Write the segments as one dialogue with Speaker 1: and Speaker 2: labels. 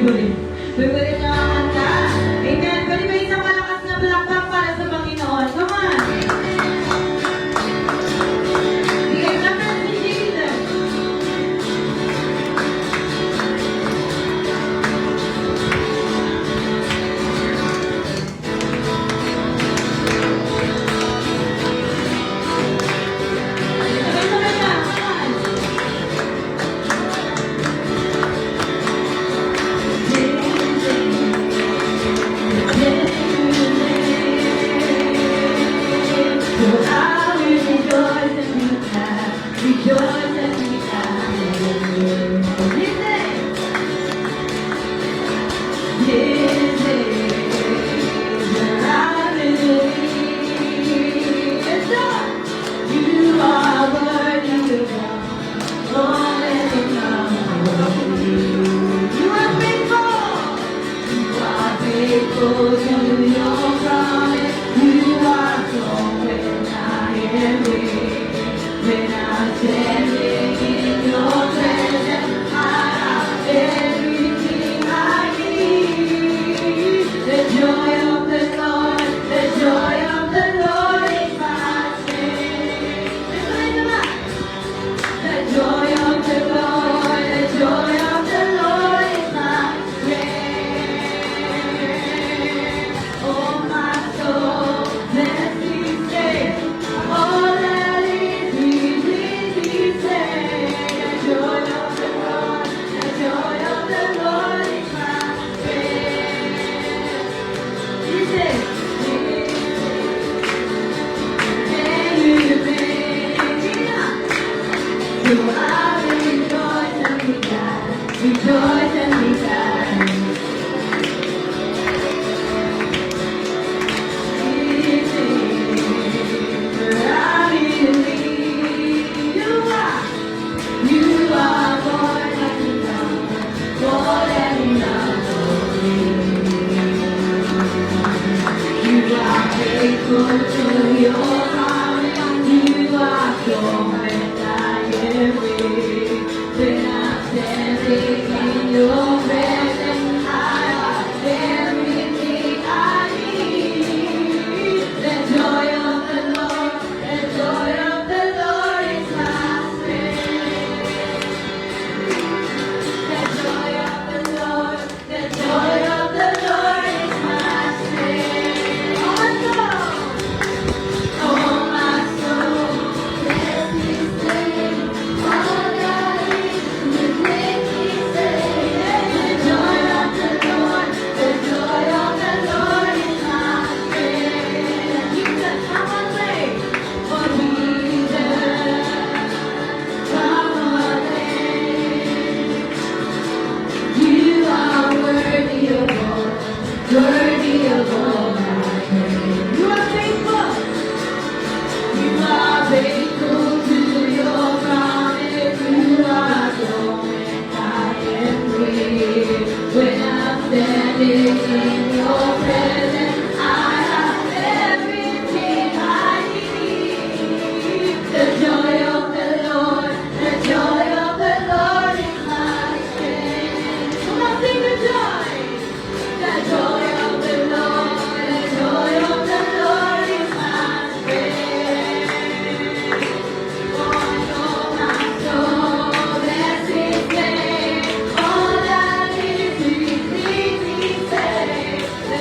Speaker 1: Favorite niya ang kanta. Amen. Pwede ba isang malakas na palakpak para sa Panginoon? Come on. Bigay na pa si Jesus. Sabay-sabay na. Come on. So I will rejoice and be glad, rejoice and be glad. This is where I believe. Yes, Lord. You are worthy of all and enough. You are faithful. You are faithful to your promise. You are strong when I am weak. When I'm standing in your presence, I have everything I need. The joy of the Lord, the joy of the Lord is my strength. The joy of the Lord, the joy of the Lord is my strength. Oh, my soul, let me say, all that is within me say, the joy of the Lord, the joy of the Lord is my strength. Listen. Can you make it up? So I will rejoice and be glad, rejoice and be glad. This is where I believe you are more than enough for me. You are faithful to your promise. You are strong when I am weak. When I'm standing in your presence, I have everything I need. The joy of the Lord, the joy of the Lord is my strength. The joy of the Lord, the joy of the Lord is my strength. Oh, my soul, let me sing. All that is within me say, the joy of the Lord, the joy of the Lord is my strength. Jesus, come on, sing. For Jesus, come on, sing. You are worthy of all my praise. You are faithful. You are faithful to your promise. You are strong when I am weak. When I'm standing in your presence, I have everything I need. The joy of the Lord, the joy of the Lord is my strength. Come on, sing the joy. The joy of the Lord, the joy of the Lord is my strength. Oh, my soul, bless His name. All that is within me say, the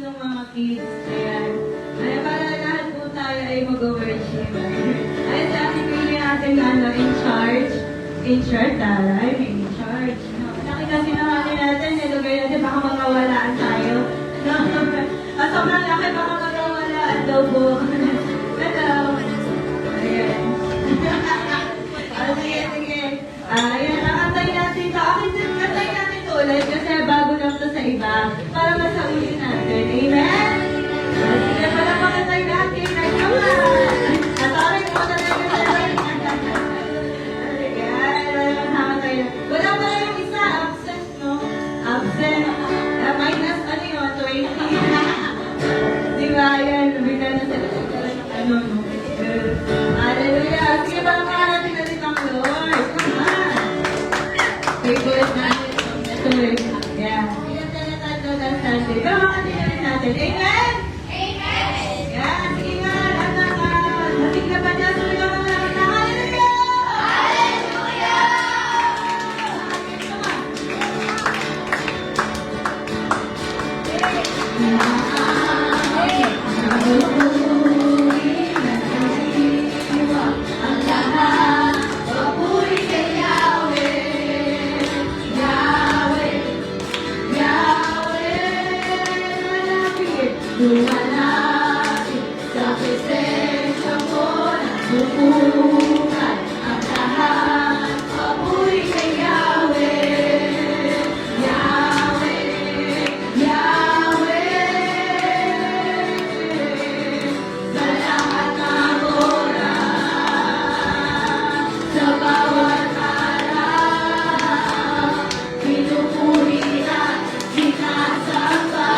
Speaker 1: ng mga kids. Ayan. Ay, para lahat po tayo ay mag-worship. Ay, sa ating pili natin in charge. In charge, taray. May in charge. No? Laki kasi naman natin, nilugay natin, baka magawalaan tayo. No? At sobrang laki, baka magawalaan daw po. Hello. Ayan. Sige, sige. Ayan, nakantay natin ito. Kantay natin ito ulit kasi bago lang ito sa iba para masauli natin. Amen? Sige, pala makantay natin. Come on! At orin mo na rin wala pa yung isa, absent, no? Absent. Minus, ano yun, 20. Diba, yan, bigla na sa ano, no? Hallelujah! Sige, palamahan natin natin ang Lord. Come on! Favorite natin. Ito eh. Yeah. Ilan na tayo ng Sunday. Palamahan natin. Amen? Amen! Yeah, sige nga. Nating na ba niya? Sulit ako na. Hallelujah! Hallelujah! Lumalapit sa presensya mo, nagbubukan ang lahat. Papuri kay Yahweh, Yahweh, Yahweh. Sa lahat ng oras, sa bawat araw, pinupuri at sinasamba.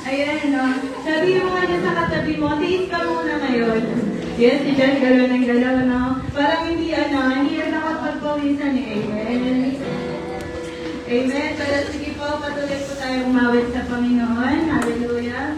Speaker 1: Ayan, no? Sabi mo nga niya sa katabi mo, tiis ka muna ngayon. Yes, si John galaw ng galaw, no? Parang hindi na nakapagpawisan eh. Amen. Amen. Pero sige po, patuloy po tayong umawit sa Panginoon. Hallelujah.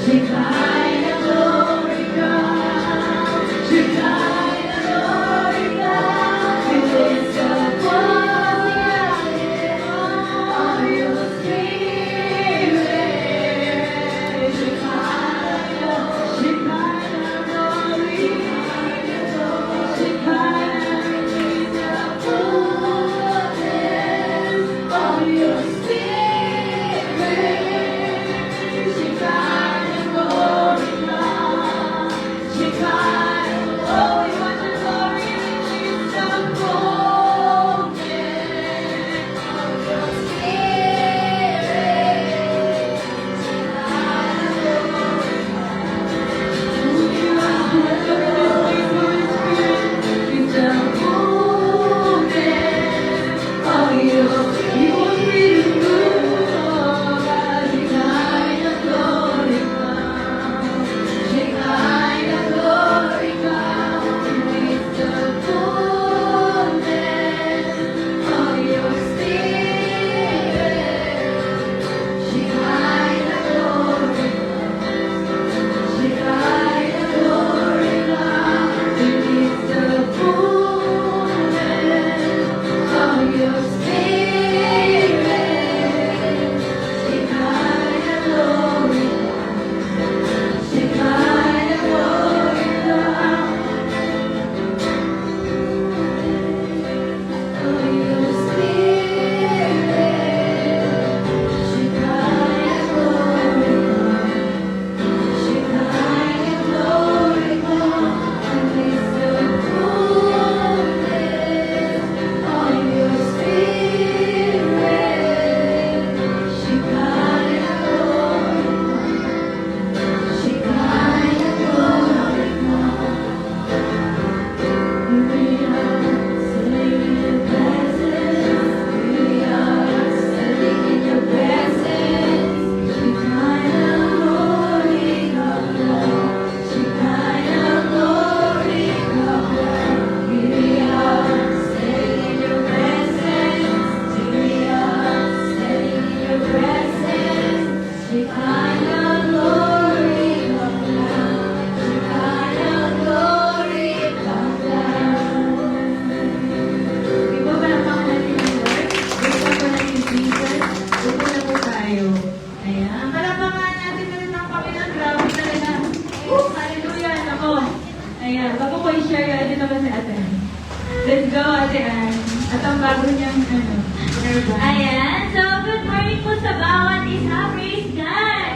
Speaker 1: Shekinah glory come, Shekinah glory come, we lift up all your spirit. Shekinah glory, Shekinah release the fullness of your spirit. Shekinah glory come, Shekinah glory, what your glory release the fullness of your spirit. Shekinah glory Ayan, bago ko i-share yun, dito ba si Ate Ann? Let's go, Ate Ann. At ang bago niyang,
Speaker 2: Ayan. So, good morning po sa bawat isa. Praise God.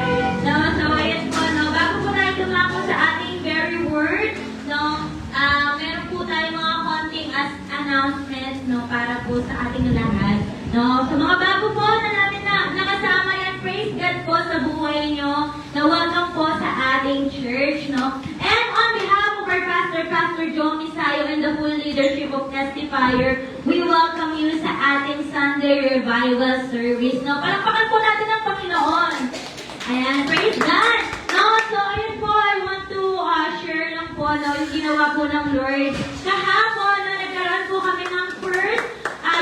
Speaker 2: So ayan po, no, bago po tayo dumako sa ating very word, no, meron po tayo mga konting announcements, no, para po sa ating lahat. No, sa mga bago po na natin nakasama yan, praise God po sa buhay nyo, na welcome po sa ating church, no. And on behalf of our Pastor Joe Misayo and the full leadership of Testifier, we welcome you sa ating Sunday Revival Service. No? Palakpakan po natin ang Panginoon. Ayan, praise God! No, so ayun po, I want to share lang po yung ginawa po ng Lord. Kahapon, nagkaroon po kami ng first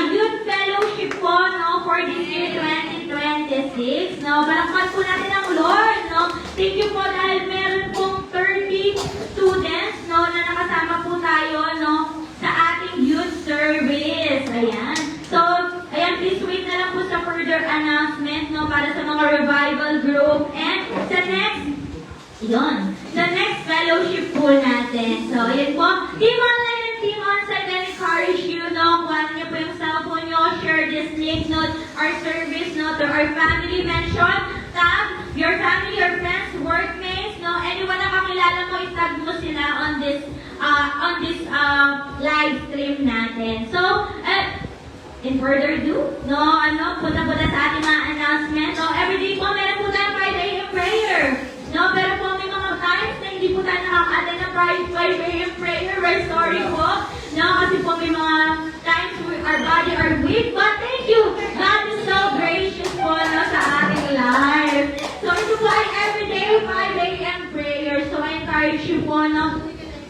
Speaker 2: youth fellowship po, no, for this year 2026. No, palakpakan po natin ang Lord. No? Thank you po dahil meron pong 30 students, no, na nakasama po tayo, no, sa ating youth service. Ayan. So, ayan, please wait na lang po sa further announcement, no, para sa mga revival group. And sa next fellowship po natin. So, ayan po. Team online and team onsite, I encourage you, no, kuhanin niyo po yung cellphone niyo, share this link, no, our service, no, to our family mention, tag your family, your friends, workmates, no, anyone na kakilala mo, itag mo sila on this live stream natin. So, in further ado, no, punta-punta sa ating mga announcement. No, everyday po, meron po tayong 5 a.m. prayer. No, pero po may mga times na hindi po tayo nakaka-attend ng 5 a.m. prayer. We're sorry po. No, kasi po may mga times where our body are weak. But thank you. God is so gracious po, no, sa ating life. So, ito po ay everyday 5 a.m. prayer. So, I encourage you po, no,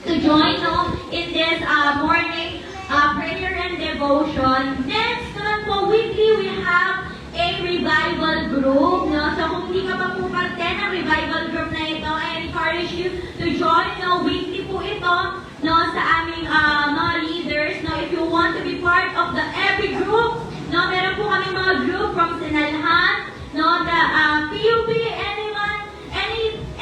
Speaker 2: to join, no, in this morning prayer and devotion. Next naman po, weekly we have a revival group. No? So kung hindi ka pa po parte ng revival group na ito, encourage you to join, no, weekly po ito, no, sa aming mga leaders, no, if you want to be part of the every group, no, meron po kami mga group from Sinalhan, no, the PUP,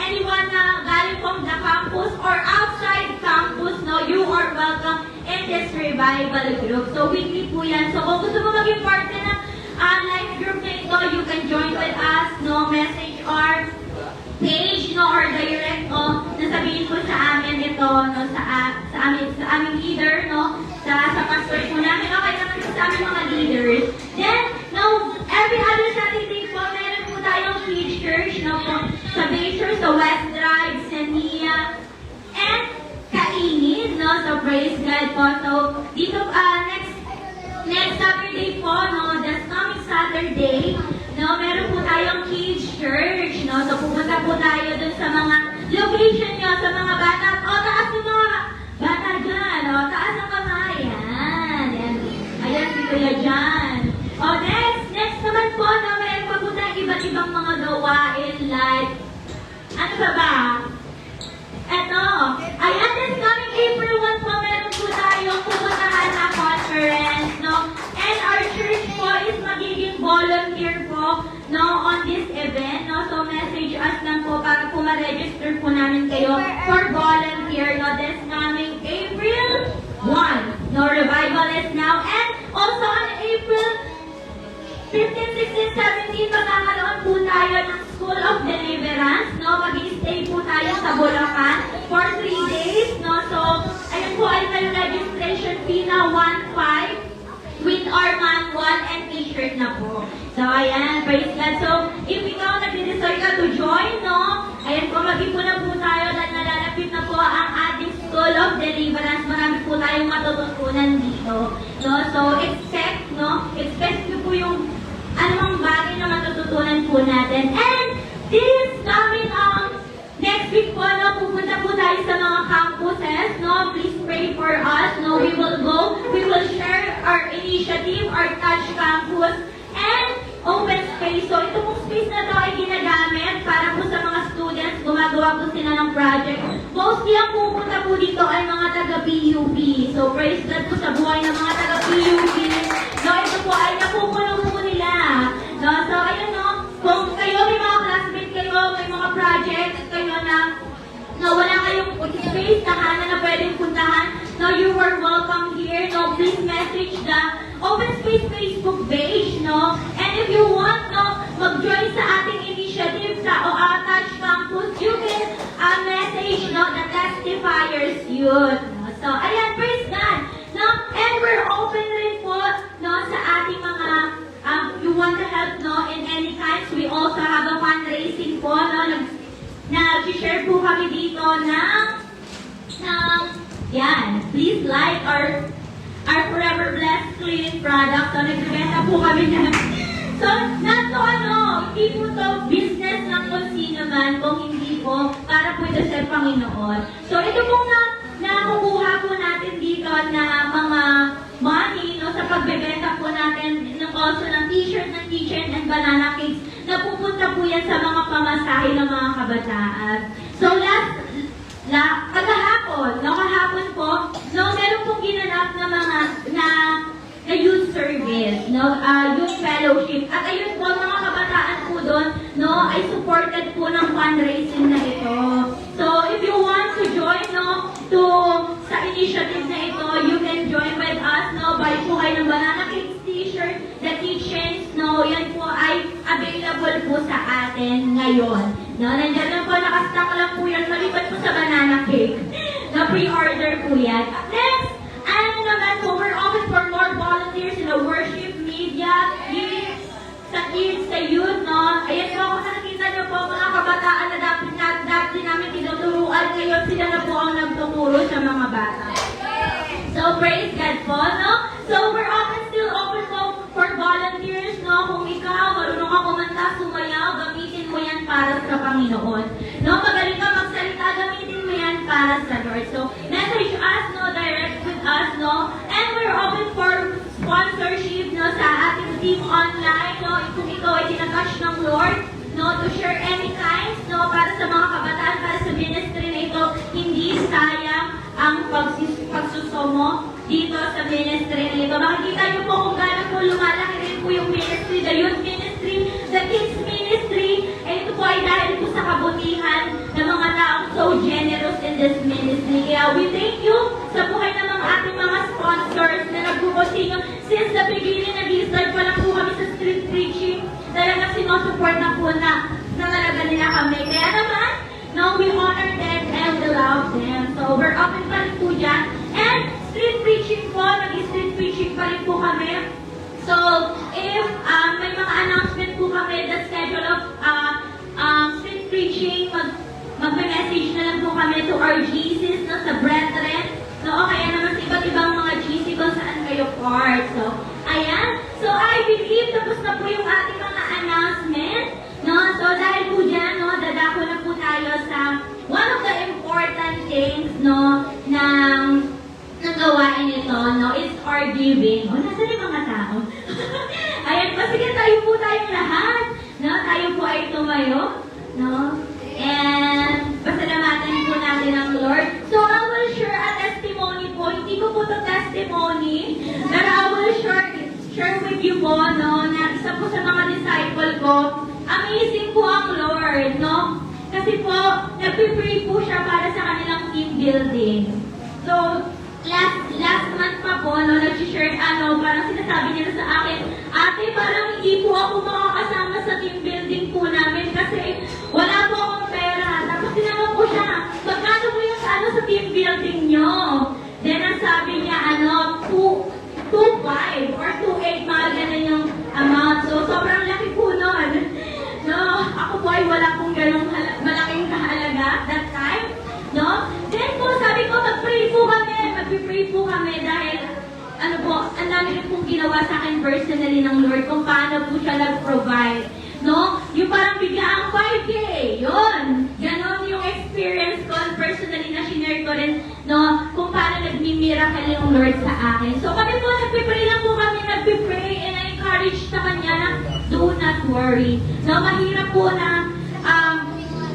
Speaker 2: anyone na galing from the campus or outside campus, no, you are welcome in this revival group. So, weekly po yan. So, kung gusto mo maging part na ng live group na ito, you can join with us, no, message our page, no, or direct, no, nasabihin po sa amin ito, no, sa aming leader, no, sa pastor po namin, okay naman po sa aming mga leaders. Then, no, every other Saturday po, meron po tayong kids church, no, po, sa Bayshore, sa West Drive, sa Nia, and Kainid, no, so praise God po. So, dito, next Saturday po, no, this coming Saturday, no, meron po tayong kids church, no, so pupunta po tayo dun sa mga location nyo, sa mga bata, taas yung mga bata dyan, no, taas ang kamay, ayan, si Kuya dyan. Next naman po, no, meron pa po tayong iba't ibang mga gawain, like, ano ba? Eto, ayan, this coming April 1 po, meron po tayong pupuntahan na conference, no? And our church po is magiging volunteer po, no, on this event, no? So, message us lang po para po ma-register po namin kayo for volunteer, no? This coming April 1, no? Revival is now. And also on April 15, 16, 17, magkakaroon po tayo ng School of Deliverance, no? Mag-i-stay po tayo sa Bulacan for 3 days, no? So, ayun po ay may registration fee na 1.5 with our manual and t-shirt na po. So, ayan, praise God. So, if ikaw nag-decide ka to join, no? Ayan po, mag-ipo na po tayo dahil nalalapit na po ang ating School of Deliverance. Marami po tayong matututunan dito. No? So, expect nyo po yung anumang bagay na matututunan po natin. And this coming next week po, no, pupunta po tayo sa mga campuses, no, please pray for us, no, we will go, we will share our initiative, our Touch Campus, and open space. So, ito pong space na to ay ginagamit para po sa mga students, gumagawa po sila ng project. Mostly ang pupunta po dito ay mga taga-PUP. So, praise God po sa buhay ng mga taga-PUP. No, ito po ay napupuno po nila. No, so, ayun, no, kung kayo, may mga classmates kayo, may mga projects kayo na wala kayong space, tahanan na pwedeng puntahan, no, you are welcome here, no, please message the Open Space Facebook page, no, and if you want, no, mag-join sa ating initiative sa Touch Campus, you can message, no, the Testifiers Youth, no, so, ayan, praise God, no, and we're open rin po, no, sa ating mga you want to help, no, in any kinds. We also have a fundraising po, no, nag-share po kami dito yan, please like our Forever Blessed cleaning product. So, nagbibenta po kami na. So, hindi po to business ng kung sino man, kung hindi po, para po ito sa Panginoon. So, ito pong nakukuha po natin dito na mga money, no, sa pagbebenta po natin ng also ng t-shirt, ng t-shirt, and banana cakes, na pupunta po yan sa mga pamasahe ng mga kabataan. So, kahapon po, no, meron pong ginanap na mga, na youth service, no, youth fellowship. At ayun po, mga kabataan po doon, no, ay supported po ng fundraising na ito. So, if you want to join, no, sa initiative na ito, you can join with us, no, buy po kayo ng banana cakes t-shirt, the kitchens, no, yan po ay available po sa atin ngayon. No, nandiyan lang po, nakastock lang po yan, maliban po sa banana cake. Na pre-order po yan. Next, ano naman po, we're open for more volunteers in the worship, media, sa kids, sa youth, no? Ayan po, kung nakikita niyo po, mga kabataan na dati namin tinuturuan, ngayon sila na po ang nagtuturo sa mga bata. So, praise God po, no? So, we're still open po for volunteers, no? Kung ikaw, marunong ka kumanta, sumayaw, gamitin mo yan para sa Panginoon. No, magaling ka magsalita, gamitin mo yan para sa Lord. So, message us, no, direct with us, no, and we're open for sponsorship, no, sa ating team online, no, kung ikaw ay tinatouch ng Lord, no, to share any kinds, no, para sa mga kabataan, para sa ministry, Jesus Ministry. Kaya we thank you sa buhay ng mga ating mga sponsors na nag-continue since the beginning. Nag-start pa lang po kami sa street preaching. Talagang sinusupport na po na talaga nila kami. Kaya naman, no, we honor them and we love them. So, we're open pa rin po dyan. And street preaching po, nag-street preaching pa rin po kami. So, if may mga announcement po kami, the schedule of street preaching, magme-message na lang po kami to our GCs, no, sa brethren. No, o kaya naman sa iba't ibang mga GC kung saan kayo part. So, ayan. So, I believe tapos na po yung ating mga announcement. No, so dahil po dyan, no, dadako na po tayo sa one of the important things, no, ng gawain ito, no, is our giving. O, nasa yung mga tao? Ayan po, sige, tayo po tayong lahat. No, tayo po ay tumayo. No, and pasalamatan po natin ang Lord. So, I will share a testimony po. Hindi ko po ito testimony, pero I will share with you po, no, na isa po sa mga disciple ko, amazing po ang Lord, no? Kasi po, nagpipray po siya para sa kanilang team building. So, last month pa po, no, nag-share, parang sinasabi niya sa akin, ate, parang hindi po ako makakasama sa team building po namin kasi wala po akong pera. Tapos tinanong ko siya, magkano po yung sa team building nyo? Then, ang sabi niya, 2.5 or 2.8, mga ganun yung amount. So, sobrang laki po nun. No, ako po ay wala pong ganung malaking kahalaga that time. No? Then po, sabi ko, mag-pray po kami dahil, ang dami rin pong ginawa sa akin personally ng Lord kung paano po siya nag-provide. No? Yung parang bigla ang 5K. Yun. Ganon yung experience ko personally na shinare ko rin, no? Kung paano nagmi-miracle yung Lord sa akin. So kami po, nagpipray lang po kami, nagpipray and I encourage sa kanya na do not worry. No? Mahirap po na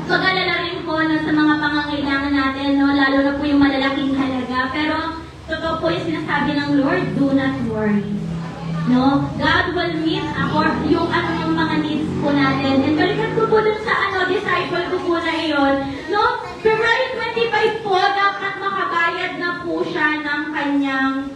Speaker 2: pag-alala rin po na sa mga pangangailangan natin, no? Lalo na po yung malalaking halaga. Pero totoo po yung sinasabi ng Lord, do not worry. No? God will meet yung mga needs po natin. And balikan ko po dun sa disciple ko po na iyon. No? February 25 po, dapat makabayad na po siya ng kanyang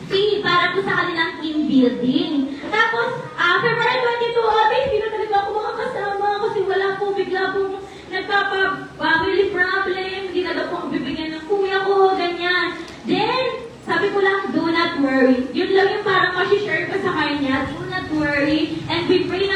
Speaker 2: fee para po sa kanilang team building. Tapos, February 22, hindi na talaga ako makakasama kasi wala po, bigla po nagpapa-family problem, hindi na daw po ako bibigyan ng kuya ko, ganyan. Then, sabi ko lang, do not worry. Yun lang yung parang masishare ko sa kanya, do not worry. And we pray,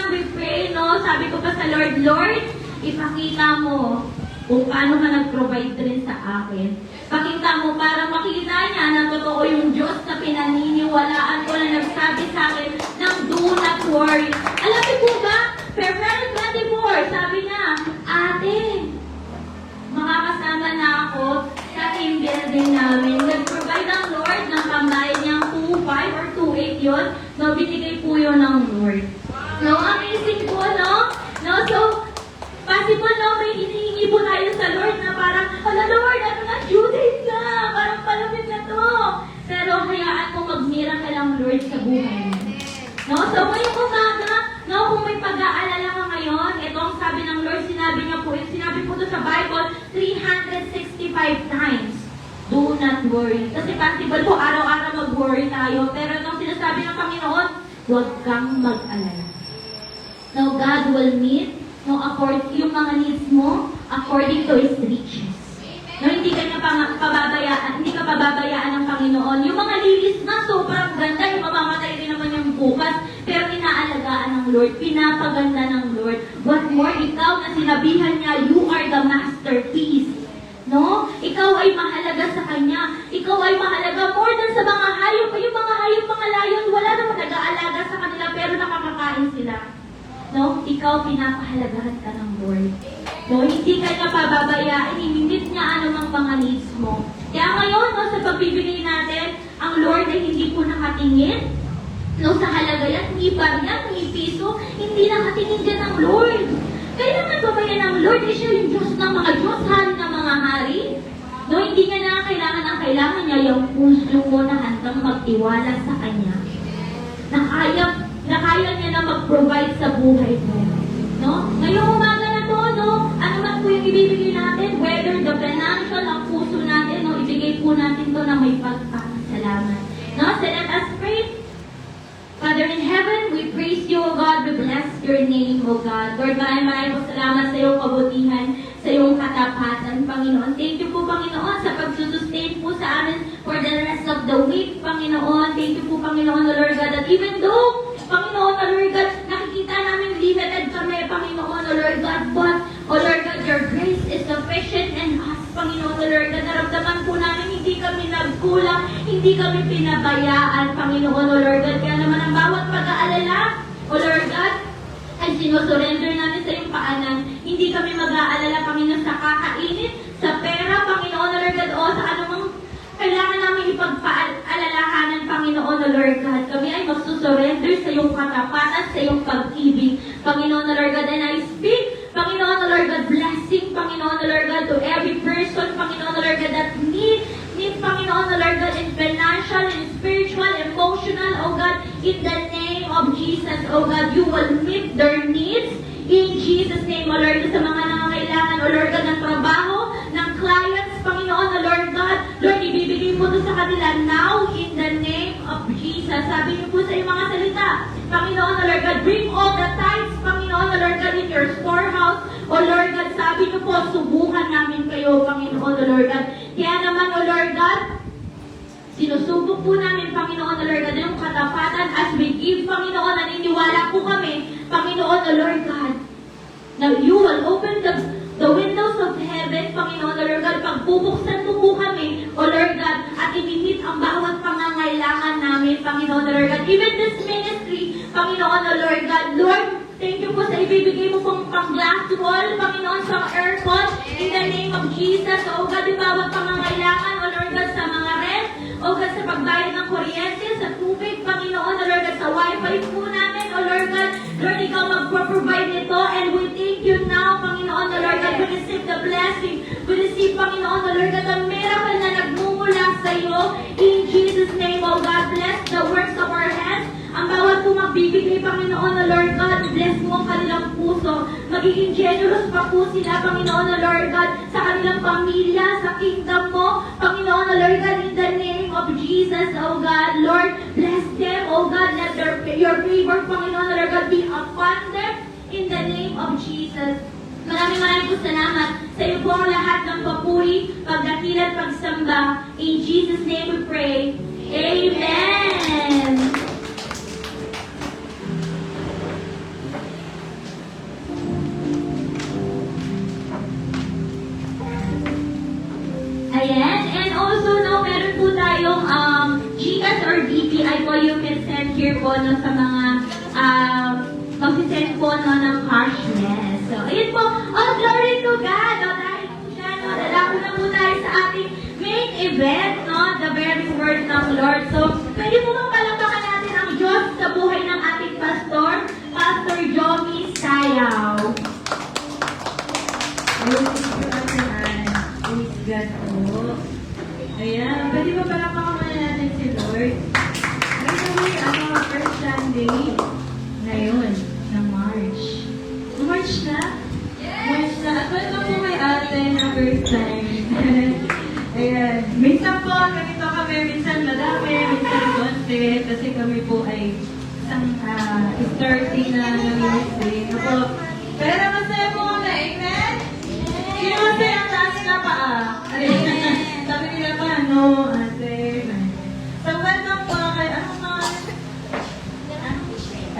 Speaker 2: no? Sabi ko pa sa Lord, Lord, ipakita mo kung paano ka nag-provide rin sa akin. Pakita mo para makita niya na totoo yung Diyos na pinaniniwalaan ko na nagsabi sa akin ng do not worry. Alam niyo po ba, February 24, sabi niya, ate, makakasama na ako sa team building namin. Nag-provide ang Lord ng pambayad niyang 2.5 or 2.8 yun. No, binigay po yun ng Lord. No, amazing po, no? No, so, possible no, may hinihingi po tayo sa Lord na parang, hala Lord, due date na, parang palapit na to. Pero hayaan mo mag-miracle ang Lord sa buhay mo. No, so ngayong umaga, no, kung may pag-aalala ka ngayon, ito ang sabi ng Lord, sinabi po ito sa Bible, 365 times. Do not worry. Kasi possible po, araw-araw mag-worry tayo. Pero itong sinasabi ng Panginoon, huwag kang mag-alala. No, God will meet, no, yung mga needs mo, according to His riches. No, hindi ka pababayaan ng Panginoon. Yung mga lilis na sobrang ganda, yung mamamatay rin naman yung bukas, pero inaalagaan ng Lord, pinapaganda ng Lord. What more, ikaw na sinabihan niya, you are the masterpiece. No? Ikaw ay mahalaga sa Kanya. Ikaw ay mahalaga more than sa mga hayop. Yung mga hayop, mga layon, wala namang nag-aalaga sa kanila, pero nakakakain sila. No? Ikaw, pinapahalagahan ka ng Lord. No? Hindi ka niya pababayaan, hindi niya anumang mga needs mo. Kaya ngayon, no, sa pagbibigay natin, ang Lord ay hindi po nakatingin. No, sa halaga yan, ni barya, ni piso, hindi nakatingin dyan ang Lord. Kaya naman ba yan ang Lord? Eh, siya yung Diyos ng mga Diyos, hari ng mga hari. No, hindi niya na kailangan ang kailangan niya yung puso mo na handang magtiwala sa Kanya. Na kaya niya na mag-provide sa buhay mo. No? Ngayong umaga na to, no? Ano man po yung ibibigay natin, whether po natin to na may pagpapasalamat. No? So let us pray. Father in heaven, we praise you, O God. We bless your name, O God. Lord, maraming po salamat sa iyong kabutihan, sa iyong katapatan, Panginoon. Thank you po, Panginoon, sa pagsusustain po sa amin for the rest of the week, Panginoon. Thank you po, Panginoon, O Lord God, that even though, Panginoon, O Lord God, nakikita namin limited kami, Panginoon, O Lord God, but, O Lord God, your grace is sufficient in us, Panginoon, O Lord God. Naramdaman po namin hindi kami nagkulang, hindi kami pinabayaan, Panginoon, O Lord God. Kaya naman ang bawat pag-aalala, O Lord God, ay sinusurrender namin sa iyong paanan. Hindi kami mag-aalala, Panginoon, sa kakainin, sa pera, Panginoon, O Lord God, o sa anumang kailangan namin ipagpaalalahanan, Panginoon, O Lord God. Kami ay magsusurrender sa iyong katapatan, sa iyong pag-ibig, Panginoon, O Lord God. And I speak, Panginoon, O Lord God, blessing, Panginoon, O Lord God, to every person, Panginoon, O Lord God, that need, Panginoon, O Lord God, in financial, in spiritual, emotional, O God, in the name of Jesus, O God, you will meet their needs in Jesus' name, O Lord God, sa mga nangangailangan, O Lord God, ng trabaho, ng clients, Panginoon, O Lord God, Lord, ibibigay mo ito sa kanila now in the name of Jesus. Sabi niyo po sa iyong mga salita, Panginoon, O Lord God, bring all the tithes, Panginoon, O Lord God, in your storehouse, O Lord God, sabi niyo po, subukan namin kayo, Panginoon, O Lord God. Kaya naman, O Lord God, sinusubok po namin, Panginoon, O Lord God, yung katapatan as we give, Panginoon, naniniwala po kami, Panginoon, O Lord God, na you will open the windows of heaven, Panginoon, O Lord God, pagbubuksan mo po kami, O Lord God, at imimit ang bawat pangangailangan namin, Panginoon, O Lord God. Even this ministry, Panginoon, O Lord God, Lord, thank you po sa ibibigay mo pong pang-glass wall, Panginoon, sa aircon, in the name of Jesus, O God, yung bawat pangangailangan, O Lord God, sa mga rent, O God, sa pagbayad ng kuryente, sa tubig, Panginoon, O Lord God, sa wifi po namin, O Lord God, Lord, ikaw magpo-provide nito, and we thank you now, Panginoon, O Lord God, we receive the blessing, we receive, Panginoon, O Lord God, the miracle na nagmumula sa iyo, in Jesus' name, O God, bless the works of our hands, ang bawat po magbibigay, Panginoon, O Lord God, bless mo ang kanilang puso, magiging generous pa po sila, Panginoon, O Lord God, sa kanilang pamilya, sa kingdom mo, Panginoon, O Lord God, in the name of Jesus, O God, Lord, bless them, O God, let your favor, Panginoon, O Lord God, be upon them, in the name of Jesus. Maraming po salamat sa iyo po ang lahat ng papuri, pagdakilan, pagsamba. In Jesus' name we pray. Amen! Ayan. And also, no, meron po tayong GCash or DPI po, you can send here po no, sa mga mag-send po no, ng cashless. So, ayun po. Oh, glory to God! O, dahil po siya, no, dadako na po tayo sa ating main event, no, the very word ng Lord. So, pwede po bang palakpakan natin ang Diyos sa buhay ng ating pastor, Pastor Jomi Sayaw.
Speaker 1: Praise God po. Ayan, pwede ba palakpakan muna natin si Lord? By the way, first Sunday ngayon ng March. March na? Yes! March na. At wala po may ate na first time. Ayan. Minsan po, ganito kami. Minsan madami, minsan konti. Kasi kami po ay isang starting na ministry. Ako, pero masaya po kami. Amen? Sino masaya ang taas na paa? Sabi nila pa, no, ate. So, welcome po kay, ano mga,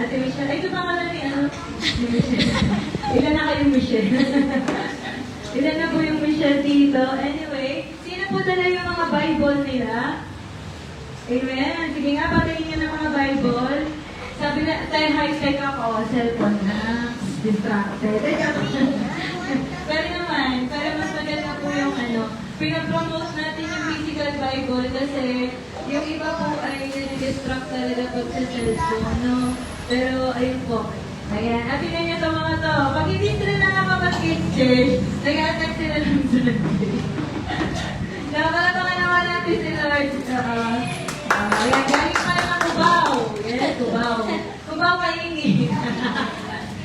Speaker 1: Ate Michelle. Ay, ito pangalan ni, ni Michelle. Ilan na kayong Michelle? Ilan na po yung Michelle dito? Anyway, sino po dala yung mga Bible nila? Amen. Sige nga, patayin niyo ng mga Bible. Sabi na, tayo high-tech ako, cellphone na. Distracted. Pero naman, para mas maganda po yung pinapromote natin yung physical Bible kasi yung iba po ay nadidistract talaga pag sa cellphone, no? Pero, ayun po. Ayan, atinan niyo itong mga to. Pag hindi sila nakakapag-kids church, nag-attend sila lang sa nag-kids. Nakakalatangan naman natin si Lord. Ayan, galing pa lang ang Cubao. Yes, Cubao. Cubao kaingi.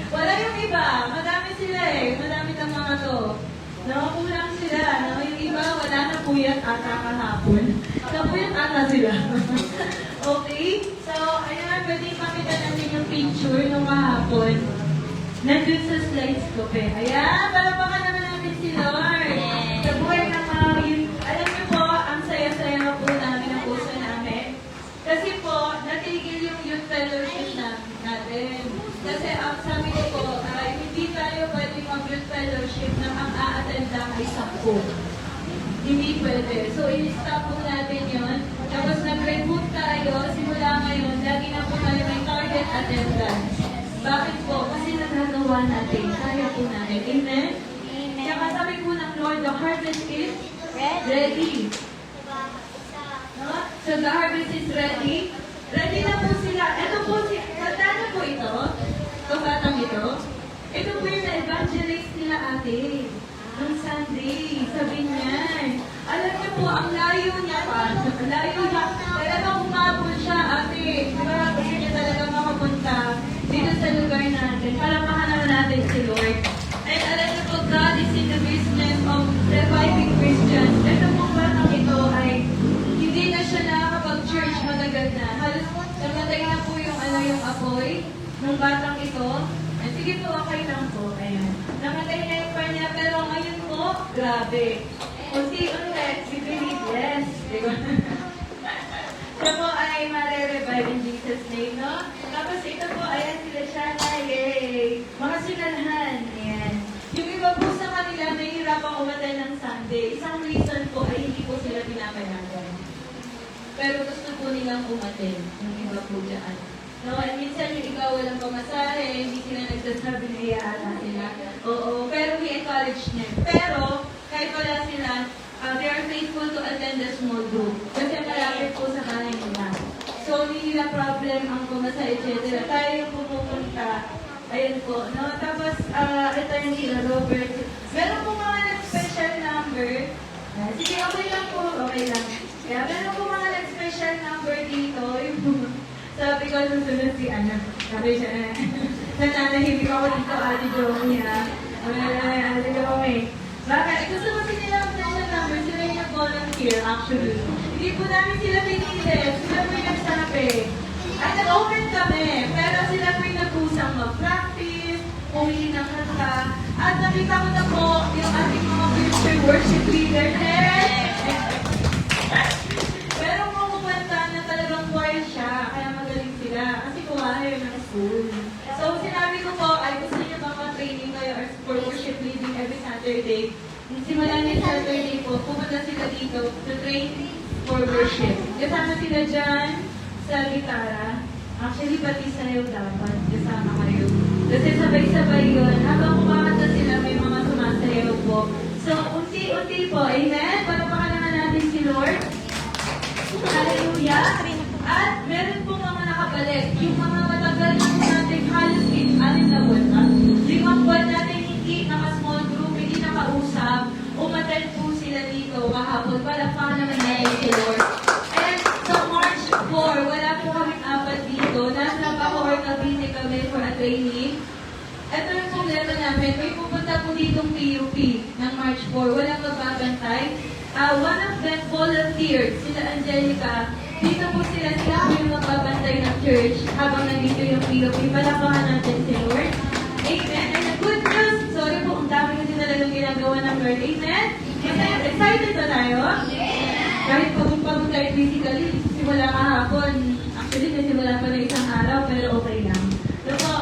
Speaker 1: Wala yung iba. Madami sila eh. Madami ng mga to. Kulang sila, no? Yung iba, wala na puyat ata kahapon. Napuyat ata sila. Okay? So, ayan, pwede ipakita natin yung picture nung kahapon. Nandun sa slides ko, pe. Ayan, palapakan naman natin si Lord. Sa buhay ng mga youth. Alam niyo po, ang saya-saya na po namin ang puso namin. Kasi po, natigil yung youth fellowship natin. Kasi ang sabi ko po, hindi tayo pwede mag-youth fellowship na ang a-attend lang ay 10. Hindi pwede. So, i-stop po natin yun. Tapos nag-reboot tayo. Simula ngayon, lagi na po tayo may target attendance. Bakit po? Kasi nagagawa natin. Kaya po natin. Amen? Kaya sabi po ng Lord, the harvest is ready. No? So, the harvest is ready. Ready na po sila. Ito po, tanda na po ito. Itong batang ito. Ito po yung na-evangelize nila ate. Nung Sunday. Sabi niya. Alam niyo po, ang layo niya pa. Layo niya. Talagang umabot siya ate. Diba? Kasi niya talaga makapunta dito sa lugar natin. Palamahan naman natin si Lord. And alam niyo po, God is in the business of reviving Christians. Ito pong batang ito ay hindi na siya nakakapag-church matagal na. Halos namatay na po yung apoy ng batang ito. And sige po, okay lang po. Ayan. Namatay na yung par niya, pero ngayon po, grabe. Unti-unti, we believe, yes. Diba? Siya po ay mare-revive in Jesus' name, no? Tapos ito po, ayan sila siya na, yay! Mga sinalhan, ayan. Yung iba po sa kanila, nahihirapang umatay ng Sunday. Isang reason po ay hindi po sila pinapayagan. Pero gusto po nilang umatay. Yung iba po dyan. No, and minsan yung iba walang pamasahe, hindi sila nagsasabi na iaala sila. Oo, pero we encourage them. Pero, kahit wala sila, they are faithful to attend the small group. Kasi malapit po sa kanay nila. So, hindi nila problem ang pamasahe, etc. Tayo yung pumupunta. Ayun po, no? Tapos, ito yung sila, Robert. Meron po mga nag-special number. Sige, okay lang po. Okay lang. Kaya meron po mga nag-special number dito. Yung sabi ko, susunod si Ana. Sabi siya, nananahimik ako dito, Ate Joey, ha? Ate Joey. Bakit? Gusto mo sila ang special number, sila yung nag-volunteer, actually. Hindi po namin sila pinilit, sila po yung nagsabi. At nag-open kami, pero sila po yung nag-usang mag-practice, pumili ng kanta, at nakita ko na po yung ating mga future worship leader. Pero kung kumanta na talagang choir siya, kaya magaling sila. Kasi kumahay ng school. So, sinabi ko po, ay gusto niyo ba ma-training kayo or for worship leading every Saturday? Simula ng Saturday po, pumunta sila dito to train for worship. Kasama sila dyan sa gitara. Actually, pati sayo dapat. Kasama kayo. Kasi sabay-sabay yun. Habang kumakanta sila, may mga sumasayaw po. So, unti-unti po. Amen? Palapakan naman natin si Lord. Hallelujah! At meron po mga nakabalik. Yung mga matagal na natin halos anim na buwan na. 5 buwan natin hindi naka-small group, hindi nakausap. Umattend po sila dito kahapon. Palakpakan naman natin si Lord. And sa March 4, wala po kaming 4 dito. Nasa Bacoor, Cavite kami for a training. Ito yung problema namin. May pupunta po ditong PUP ng March 4. Walang magbabantay. One of them volunteered, sila Angelica. Dito po sila po yung magbabantay ng church habang nandito yung POP. Palakpakan natin si Lord. Amen. And the good news, sorry po, ang dami kasi talagang ginagawa ng Lord. Amen. Amen. Excited ba tayo? Kahit pagod tayo physically, simula kahapon. Actually, nasimula pa na isang araw, pero okay lang. So po,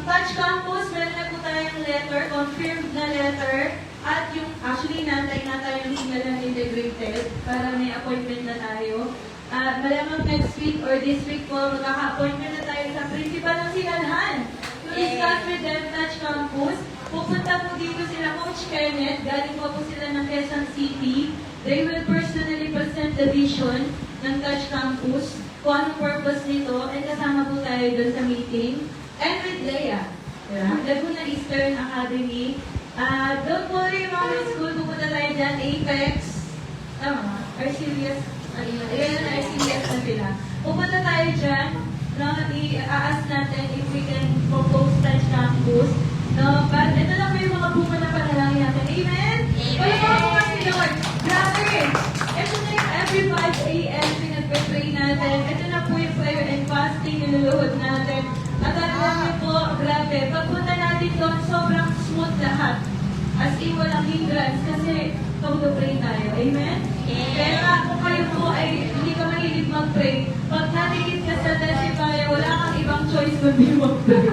Speaker 1: Touch Campus, meron na po tayong letter, confirmed na letter. At yung, actually, nantay na tayo ng signal ng integrated para may appointment na tayo. Malamang next week or this week po, magkaka-appointment na tayo sa principal ng Sinalhan. I-start with them, Touch Campus. Pupunta po dito sila, Coach Kenneth. Galing po sila ng Quezon City. They will personally present the vision ng Touch Campus, kung anong purpose nito, and kasama po tayo doon sa meeting. And with Leia, Laguna Eastern Academy. Don't worry, mga school, pupunta tayo dyan, Apex. Tama, Arcelius. Ayan na, Arcelius na sila. Pupunta tayo dyan, no, i-ask natin if we can propose Touch Campus. No, but ito lang po yung mga bunga na panalangin natin. Amen? lahat. As in, walang hindrance kasi pag-pray tayo. Amen? Kaya kung kayo po ay hindi ka mahilig mag-pray, pag natikit ka sa testify, wala kang ibang choice kundi mag-pray.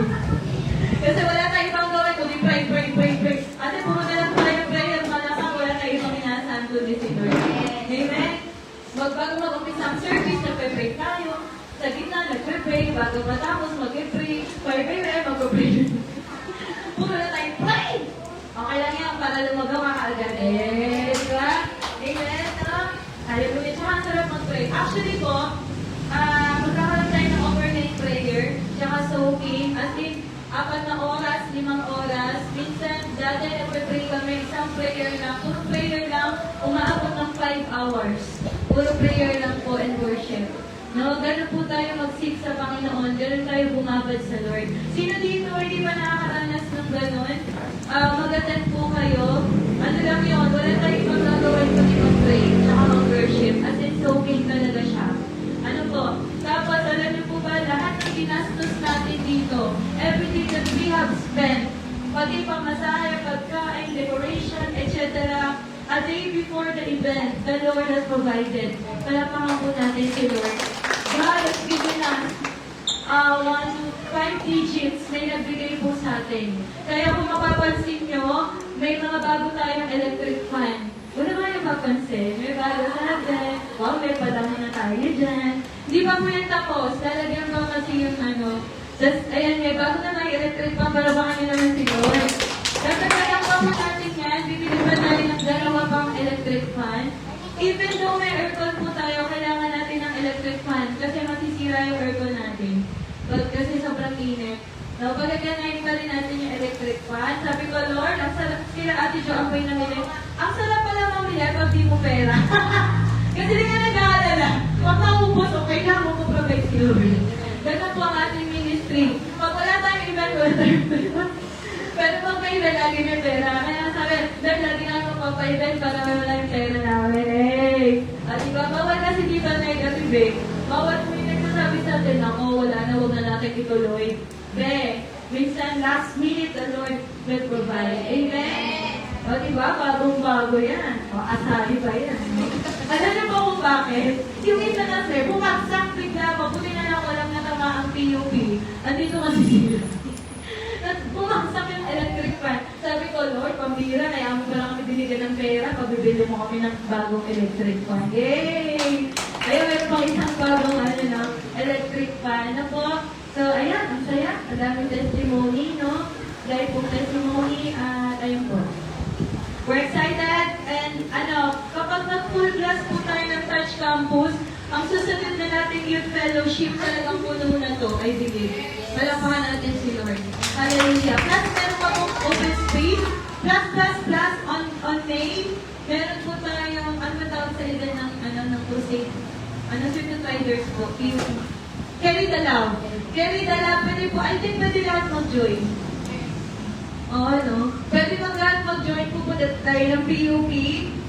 Speaker 1: Kasi wala tayong ibang gawin kundi pray, pray, pray, pray. Ate, puro na lang tayo prayer, malakang wala tayong ibang inaasahan kundi si Lord. Amen? Bago mag-umpisa ang service, nagpe-pray tayo. Sa gitna, nagpe-pray. Bago matapos, mag-pray. Pray, mag-pray. Puro na tayong pray! Okay lang yan, para lumagaw ka kaagad. Diba? Amen? Hallelujah. Tsaka ang sarap mag-pray. Actually po, magkakaroon tayo ng overnight prayer, tsaka soaking, as in, 4 na oras, 5 oras. Minsan, dati nagpe-pray kami, isang prayer lang, puro prayer lang, umaabot ng 5 hours. Puro prayer lang po and worship. No, ganun po tayo mag-seek sa Panginoon, ganun tayo bumabad sa Lord. Sino dito hindi pa nakakaranas ng ganun? Mag-attend po kayo. Ano lang yun, wala tayong magagawin kundi mag-pray, tsaka mag-worship. As in, soaking talaga siya. Ano po? Tapos, alam niyo po ba, lahat ng ginastos natin dito, everything that we have spent, pati pamasahe, pagkain, decoration, etc., a day before the event, the Lord has provided. Palapakan po natin si Lord. God has given us 1 to 5 digits na nagbigay po sa atin. Kaya kung mapapansin nyo, may mga bago tayong electric fan. Wala ba yung mapansin? May bago sa atin. Wow, may padami na tayo dyan. Di pa po yan tapos. Lalagyan ko kasi yung ano. Just, ayan, may bago na may electric fan. Palapakan nyo naman si Lord. Dapat kayang pa natin yan. Bibili pa tayo ng 2 pang electric fan. Even though may aircon po tayo, kailangan natin ng electric fan kasi masisira yung aircon natin. But kasi sobrang init. So, pagkaganayin pa rin natin yung electric fan. Sabi ko, Lord, ang sarap, sila Ate Jo, ang po'y namili. Ang sarap pala mamili pag di mo pera. Kasi di ka nag-aalala. Pag naubos, okay lang, mag-provide si Lord. Ganun po ang ating ministry. Pag wala tayong event, wala tayong pera. Pero pag may event, lagi may pera. Kaya sabi, Lord, lagi na ako pagpa-event para wala yung pera namin. Hey! At diba, bawal kasi dito negative eh. Bawal may nagsasabi sa atin, ako, wala na, huwag na natin ituloy. Be, minsan last minute, the Lord will provide. Amen? O diba, bagong-bago yan. O, asali ba yan? Alam niyo ba kung bakit? Yung isa kasi, bumagsak bigla, mabuti na lang walang natama ang PUP. Andito kasi sila. Bumagsak yung electric fan. Sabi ko, Lord, pambira, kaya mo pala kami binigyan ng pera, pabibili mo kami ng bagong electric fan. Yay! Ayun, meron pang isang bagong electric fan na po. So, ayan, ang saya. Ang daming testimony, no? Dahil pong testimony, at ayun po. We're excited, and kapag nag-full class po tayo ng Touch Campus, ang susunod na natin youth fellowship talagang puno na to, I believe. Malapahan natin si Lord. Hallelujah. Plus, meron pa pong open space. Plus, on May, meron po tayong, ano ba tawag sa edad ng crusade? Certain riders po. Carry the love. Carry the love. Pwede po, I think pwede lahat mag-join. Oo, no? Pwede mag-join po tayo ng PUP.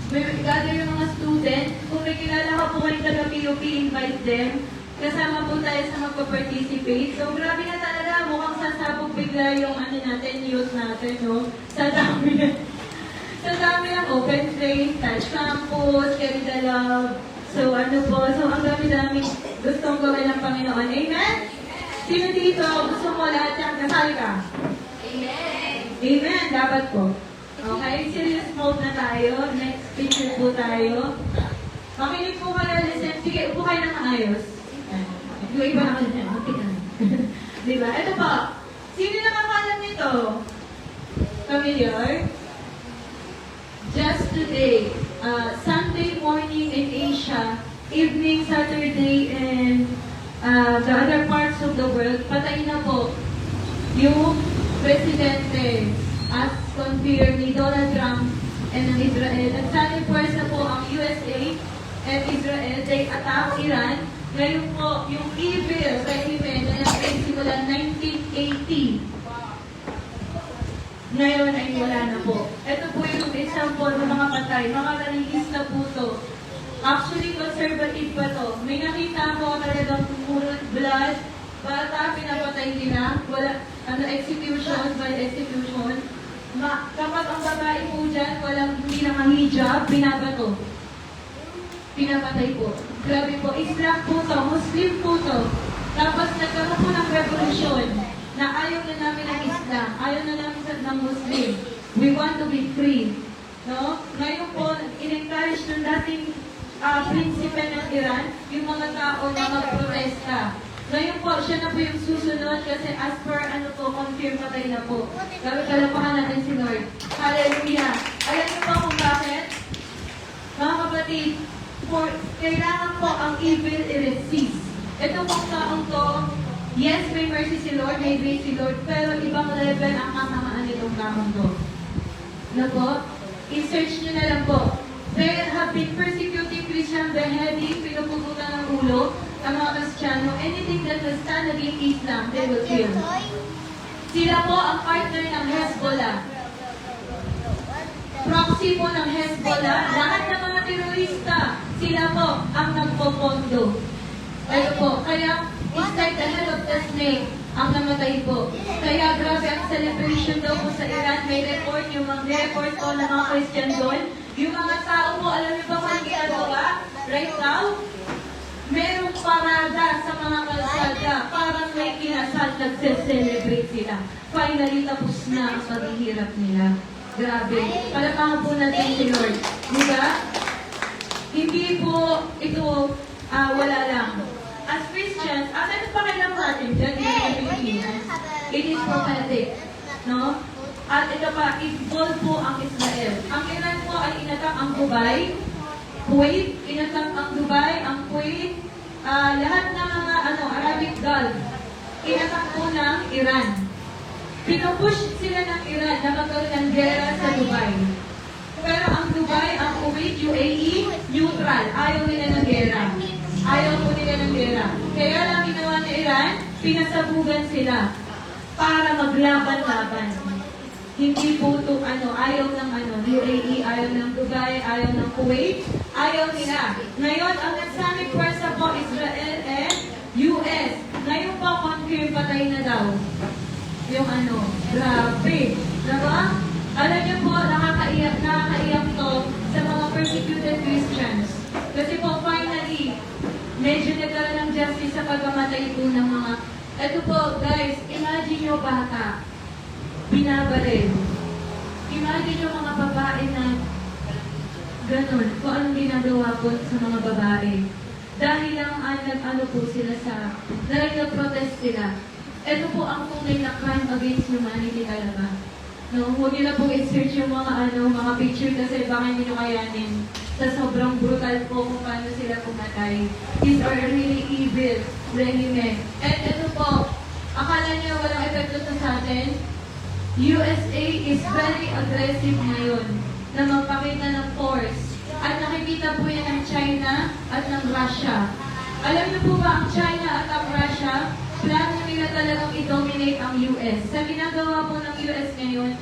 Speaker 1: May gather yung mga student. Kung may kilala ka po kayo taga PUP, invite them. Kasama po tayo sa magpa-participate. So, grabe na talaga. Mukhang sasabog bigla yung natin, youth natin, no? Sa dami ng open space, Touch Campus, Carry the Love. So, so, ang dami-dami gustong gawin ng Panginoon. Amen? Sino dito? Gusto mo lahat yan? Kasali ka? Amen! Amen! Dapat po. Okay, serious mode na tayo. Next picture po tayo. Makinig po kayo, listen. Sige, upo kayo ng maayos. Yung iba naman dyan, magpitan. Diba? Ito po. Sino nakakalam nito? Familiar? Just today, Sunday morning in Asia, evening Saturday in the other parts of the world, patay na po yung presidente as confirmed ni Donald Trump and ng Israel. Nagsaling pwersa po ang USA and Israel. They attack Iran. Ngayon po, yung evil regime na nagsimula 1980. Ngayon ay wala na po. Ito po yung example ng mga patay. Mga religious na po to. Actually, conservative pa to. May nakita ko talagang puro blood. Bata, pinapatay nila. Wala, execution by execution. Kapag ang babae po dyan, hindi nakahijab, binabato. Pinapatay po. Grabe po, Islam po to, Muslim po to. Tapos nagkaroon po ng revolusyon na ayaw na namin ng Islam, ayaw na namin ng Muslim. We want to be free. No? Ngayon po, in-encourage ng dating prinsipe ng Iran, yung mga tao na magprotesta. Ngayon po, siya na po yung susunod kasi as per confirm patay na po. Grabe kalapakan natin si Lord. Hallelujah! Alam niyo po kung bakit? Mga kapatid, kailangan po ang evil i-resist. Ito pong taong to, yes, may mercy si Lord, may grace si Lord, pero ibang level ang kasamaan nitong taong to. Na po? I-search nyo na lang po. They have been persecuting Christian, beheading, pinupututan ng ulo, ang mga Kristiyano, anything that will stand against Islam, they will kill. Sila po ang partner ng Hezbollah. Proxy po ng Hezbollah, lahat ng mga terorista, sila po ang nagpopondo. Ito po, kaya it's like the head of the snake ang namatay po. Kaya grabe ang celebration daw po sa Iran. May report, yung mga report po ng mga Christian doon. Yung mga tao po, alam niyo ba kung ang ginagawa? Right now, merong parada sa mga kalsada. Parang may kinasal, nagse-celebrate sila. Finally, tapos na ang paghihirap nila. Grabe. Palakpakan po natin si Lord. Diba? Hindi po ito wala lang. As Christians, ano pa kailangan natin dyan in the Philippines? It is prophetic. No? At ito pa, involved po ang Israel. Ang Iran po ay inatak ang Dubai, Kuwait, inatak ang Dubai, ang Kuwait, lahat ng mga Arabic Gulf, inatak po ng Iran. Pinupush sila ng Iran na magkaroon ng gera sa Dubai. Pero ang Dubai, ang Kuwait, UAE, neutral. Ayaw nila ng gera. Ayaw po nila ng gera. Kaya lang ginawa ng Iran, pinasabugan sila para maglaban-laban. Hindi po ito, ayaw ng UAE, ayaw ng Dubai, ayaw ng Kuwait, ayaw nila. Ngayon, ang nagsaming pwersa po, Israel and US. Ngayon po, confirm patay na daw. Yung grabe. Diba? Alam niyo po, nakakaiyak to sa mga persecuted Christians. Kasi po, finally, medyo nagkaroon ng justice sa pagkamatay po ng mga... Ito po, guys, imagine nyo bata, binabaril. Imagine nyo mga babae na ganun, kung anong ginagawa po sa mga babae. Dahil lang po sila sa... nag-protest sila. Ito po ang tunay na crime against humanity talaga. No, huwag nyo na pong i-search yung mga mga picture kasi baka hindi nyo kayanin. Sa sobrang brutal po kung paano sila pumatay. These are really evil regime. At ito po, akala nyo walang epekto sa atin? USA is very aggressive ngayon na magpakita ng force. At nakikita po yan ng China at ng Russia. Alam niyo po ba ang China at ang Russia? Plano nila talagang i-dominate ang US. Sa ginagawa po ng US ngayon,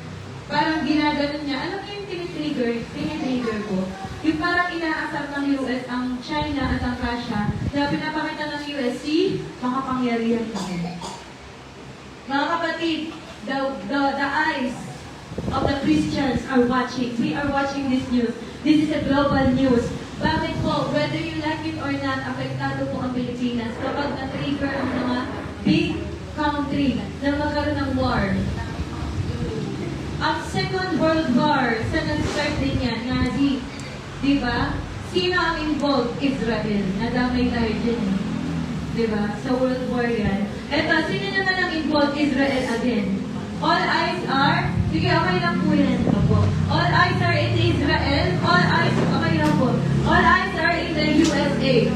Speaker 1: parang ginaganon niya. Alam niyo yung tinitrigger po? Yung parang inaasar ng US ang China at ang Russia na pinapakita ng US, makapangyarihan kami. Mga kapatid, the eyes of the Christians are watching. We are watching this news. This is a global news. Bakit po, whether you like it or not, apektado po ang Pilipinas kapag na-trigger ang mga big country na magkaroon ng war. Ang Second World War, sa nag-start din yan, Nazi, di ba? Sino ang involved? Israel. Nadamay tayo dyan eh. Di ba? Sa World War yan. Eto, sino naman ang involved? Israel again. All eyes are, sige, okay lang po yan. All eyes are in Israel. All eyes, okay lang po. All eyes are in the USA.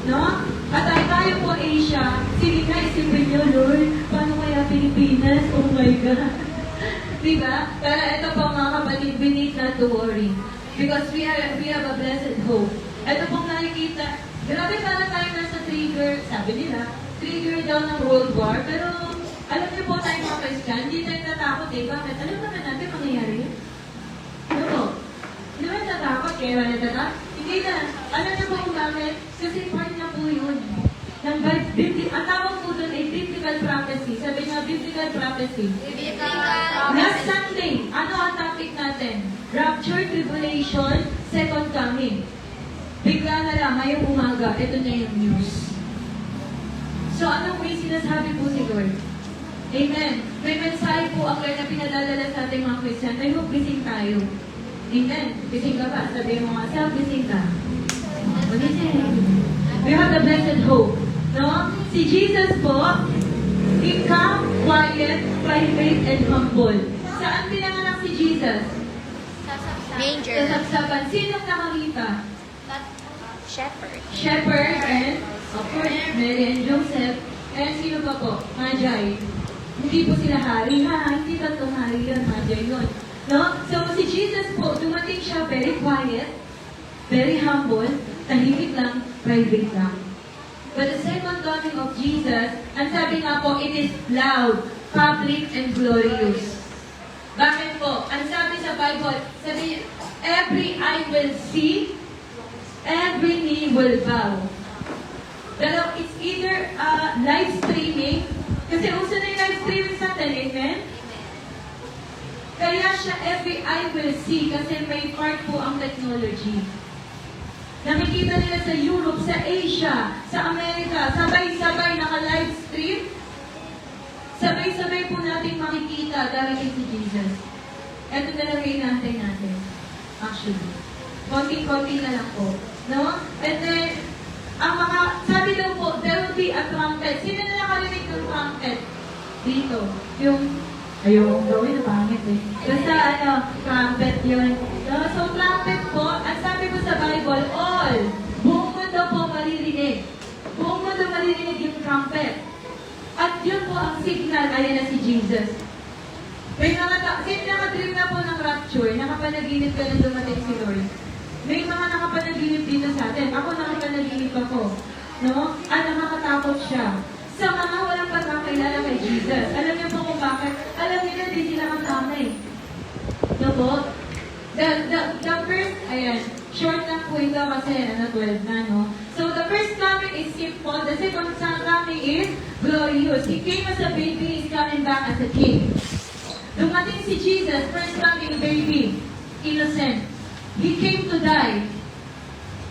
Speaker 1: No? At tayo po Asia, sige nga isipin nyo, Lord, paano kaya Pilipinas? Oh my God. Diba? Pero ito po mga kapatid, we need not to worry. Because we have a blessed hope. Ito pong nakikita, grabe sana tayo nasa trigger, sabi nila, trigger daw ng World War, pero alam niyo po tayo mga Christian, hindi tayo natakot eh. Bakit? Alam naman natin mangyayari yun. Ano po? Hindi ba natakot? Kaya wala natakot? Hindi na. Alam niyo po kung bakit? Kasi part na po yun. Ang tawag po doon ay biblical prophecy. Sabi niyo, biblical prophecy.
Speaker 3: Biblical
Speaker 1: Last Sunday, ano ang topic natin? Rapture, Tribulation, Second Coming. Bigla na lang, ngayong umaga, ito na yung news. So, ano po yung sinasabi po si Lord? Amen. May mensahe po ang Lord na pinadadala sa ating mga Christian. I hope gising tayo. Amen. Gising ka ba? Sabihin mo nga, self-gising ka. Magising. We have the blessed hope. No? Si Jesus po, he calm, quiet, private, and humble. Saan pinanganak si Jesus?
Speaker 3: Manger.
Speaker 1: Sa sapsapan. Sinong nakakita?
Speaker 3: Shepherd.
Speaker 1: Shepherd and, of course, Mary and Joseph. And sino pa po? Magi. Hindi po sila hari, ha? Hindi tatlong hari yun, Magi yun. No? So, si Jesus po, dumating siya very quiet, very humble, tahimik lang, private lang. But the second coming of Jesus, ang sabi nga po, it is loud, public, and glorious. Bakit po? Ang sabi sa Bible, sabi, every eye will see, every knee will bow. Pero it's either live streaming, kasi uso na yung live streaming sa atin, amen? Kaya siya, every eye will see, kasi may part po ang technology. Nakikita nila sa Europe, sa Asia, sa Amerika, sabay-sabay naka-live stream. Sabay-sabay po natin makikita darating si Jesus. Ito na lang yung inaantay natin. Actually. Konting-konting na lang po. No? And then, ang mga, sabi daw po, there will be a trumpet. Sino na nakarinig ng trumpet? Dito. Yung, ayun, gawin na pangit eh. Basta trumpet yun. So, trumpet po, ang sabi po sa Bible, all, buong mundo po maririnig. Buong mundo maririnig yung trumpet. At yun po ang signal, ayan na si Jesus. May mga sino nakadream na po ng rapture, nakapanaginip ka na dumating si Lord. May mga nakapanaginip dito sa atin. Ako nakapanaginip ako. No? At nakakatakot siya. Sa mga walang pagkakilala kay Jesus. Alam niyo po kung bakit? Alam niyo na, di sila kasama eh. No po? The first, ayan, short lang po ito kasi 12 na, no? So, the first coming is simple. The second coming is glorious. He came as a baby, he's coming back as a king. Dumating si Jesus, first coming baby, innocent. He came to die.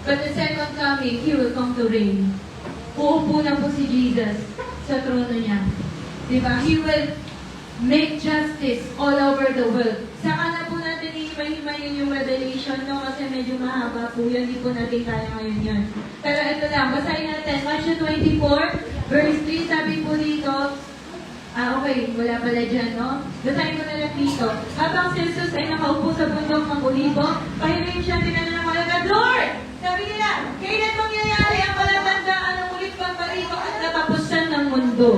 Speaker 1: But the second coming, He will come to reign. Uupo na po si Jesus sa trono niya. Diba? He will make justice all over the world. Saka na po natin hihimay-himayin yung Revelation, no? Kasi medyo mahaba po yun. Hindi po natin kaya ngayon yun. Pero ito lang, basahin natin. Matthew 24, verse 3, sabi po dito, okay, wala pala dyan, no? Basahin ko na lang dito. Habang si Jesus ay nakaupo sa bundok ng Olibo, pahirin siya, tinanong ng mga agad, Lord! Sabi nila, kailan mangyayari ang palatandaan ng ulit pagbarito at natapusan ng mundo?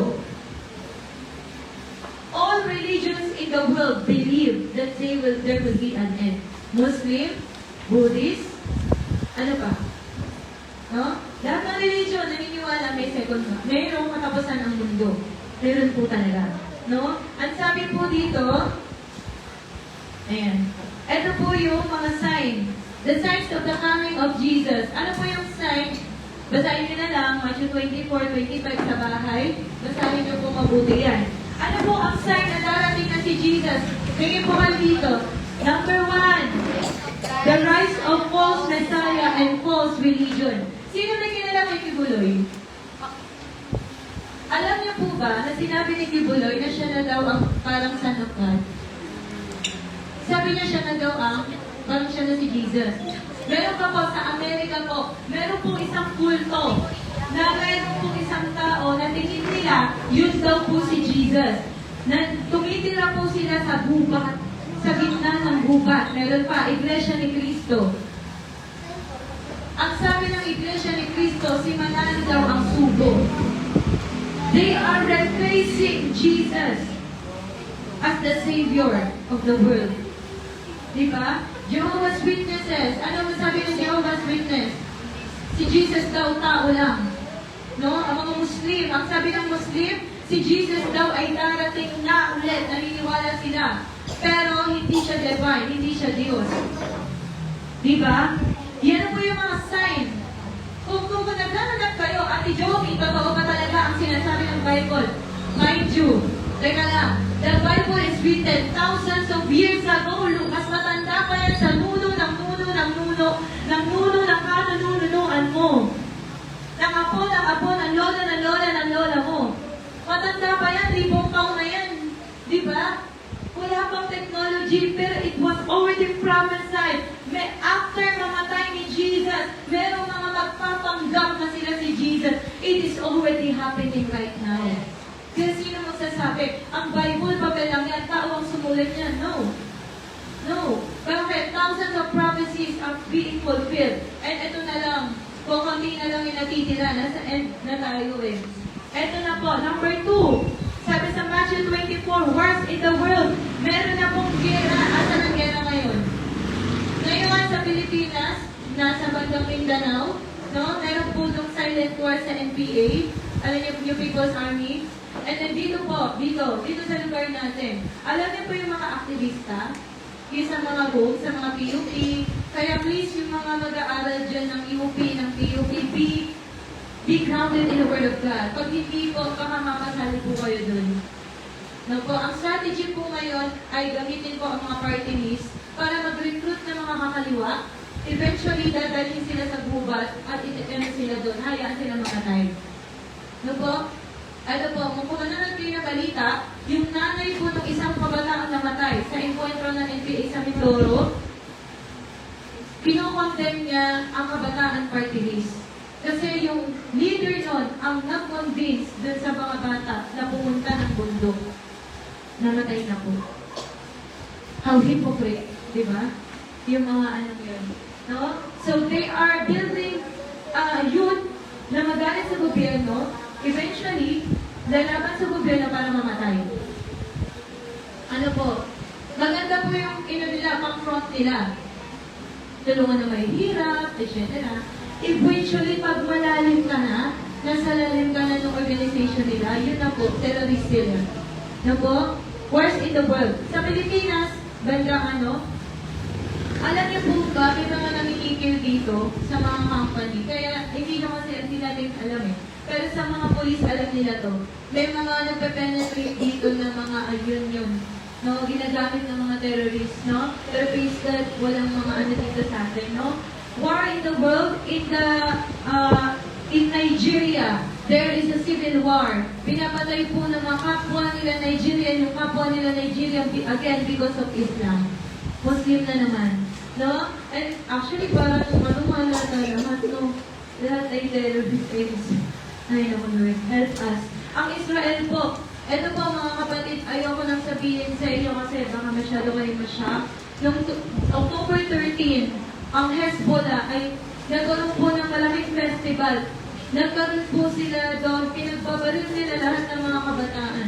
Speaker 1: All religions in the world believe that there will be an end. Muslim, Buddhist, ano pa? No? Lahat ng religion naniniwala may second coming. Mayroong katapusan ng mundo. Meron po talaga. No? Ang sabi po dito, ayan. Ito po yung mga sign. The signs of the coming of Jesus. Ano po yung sign? Basahin nyo na lang, Matthew 24, 25 sa bahay. Basahin nyo po mabuti yan. Ano po ang sign na darating na si Jesus? Tingin po kayo dito. Number 1, the rise of false Messiah and false religion. Sino na kilala kay Kibuloy? Alam niyo po ba na sinabi ni Kibuloy na siya na daw ang parang son of God? Sabi niya siya na daw ang parang siya na si Jesus. Meron pa po sa Amerika po, meron pong isang kulto na meron pong isang tao na tingin nila, yun daw po si Jesus. Na tumitira po sila sa gubat, sa gitna ng gubat. Meron pa, Iglesia ni Cristo. Ang sabi ng Iglesia ni Cristo, si Manalo daw ang sugo. They are replacing Jesus as the Savior of the world. Diba? Jehovah's Witnesses. Ano masabi ng Jehovah's Witness? Si Jesus daw tao lang. No? Ang mga Muslim, ang sabi ng Muslim, si Jesus daw ay darating na ulit. Naniniwala sila. Pero hindi siya divine, hindi siya Diyos. Diba? Yan po yung mga sign. Kung nagdadagdag kayo, Ate Joey, totoo ba talaga ang sinasabi ng Bible? Mind you, teka lang, the Bible is written thousands of years ago. Mas matanda pa yan sa nuno ng nuno ng nuno ng nuno ng kanununuan mo. Ng apo, ng lola, ng lola, ng lola mo. Matanda pa yan, 1000 taon na yan. Di ba? Wala pang technology, pero it was already prophesied. After mamatay ni Jesus, merong mga magpapanggap na sila si Jesus. It is already happening right now. Kaya sino magsasabi, ang Bible, papel lang yan, tao ang sumulat niyan? No. No. Bakit? Thousands of prophecies are being fulfilled. And ito na lang, kung konti na lang yung natitira, nasa end na tayo eh. Ito na po, number 2. Sabi sa Matthew 24, wars in the world. Meron na pong gera. Asan ang gera ngayon? Ngayon sa Pilipinas, nasa bandang Mindanao, no? Meron po itong silent war sa NPA. Alam niyo, yung People's Army. And then dito po, dito sa lugar natin. Alam niyo po yung mga aktivista, yung sa mga group, sa mga PUP. Kaya please, yung mga mag-aaral dyan ng UP, ng PUP, be grounded in the Word of God. Pag hindi po, baka mapasali po kayo dun. No po, ang strategy po ngayon ay gamitin po ang mga party list para mag-recruit ng mga kakaliwa. Eventually, dadalhin sila sa gubat at itikano sila doon. Hayaan sila makatay. No po? Ano po, kung nanonood kayo ng balita, yung nanay po ng isang kabataang namatay sa encuentro ng NPA sa Mindoro, pinokondemn niya ang kabataan party list. Kasi yung leader nun ang nag-convince dun sa mga bata na pumunta ng bundok. Namatay na po. How hypocrite, di ba? Yung mga ano yun. No? So they are building youth na magalit sa gobyerno, eventually, lalaban sa gobyerno para mamatay. Ano po? Maganda po yung nila, pang-front nila. Tulungan na may hirap, etc. Eventually, pag malalim ka na, nasa lalim ka na ng organization nila, yun na po, terrorist sila. No po? Wars in the world. Sa Pilipinas, bandang ano, alam niyo po ba, may mga namikikil dito sa mga company. Kaya, hindi naman hindi natin alam eh. Pero sa mga police, alam nila to. May mga nagpe-penetrate dito ng mga yun. No, ginagamit ng mga terrorists, no? Pero please God, walang mga ano dito sa atin, no? War in the world, in Nigeria, there is a civil war. Pinapatay po ng mga kapwa nila Nigerian, yung kapwa nila Nigerian, again, because of Islam. Muslim na naman. No? And actually, parang manuhala na lahat, no? Lahat ay terrorists. Ay, naku, Lord, help us. Ang Israel po, ito po mga kapatid, ayoko nang sabihin sa inyo kasi baka masyado kayo masya. Noong October 13, ang Hezbollah ay nagkaroon po ng malaking festival. Nagkaroon po sila doon, pinagbabaril nila lahat ng mga kabataan.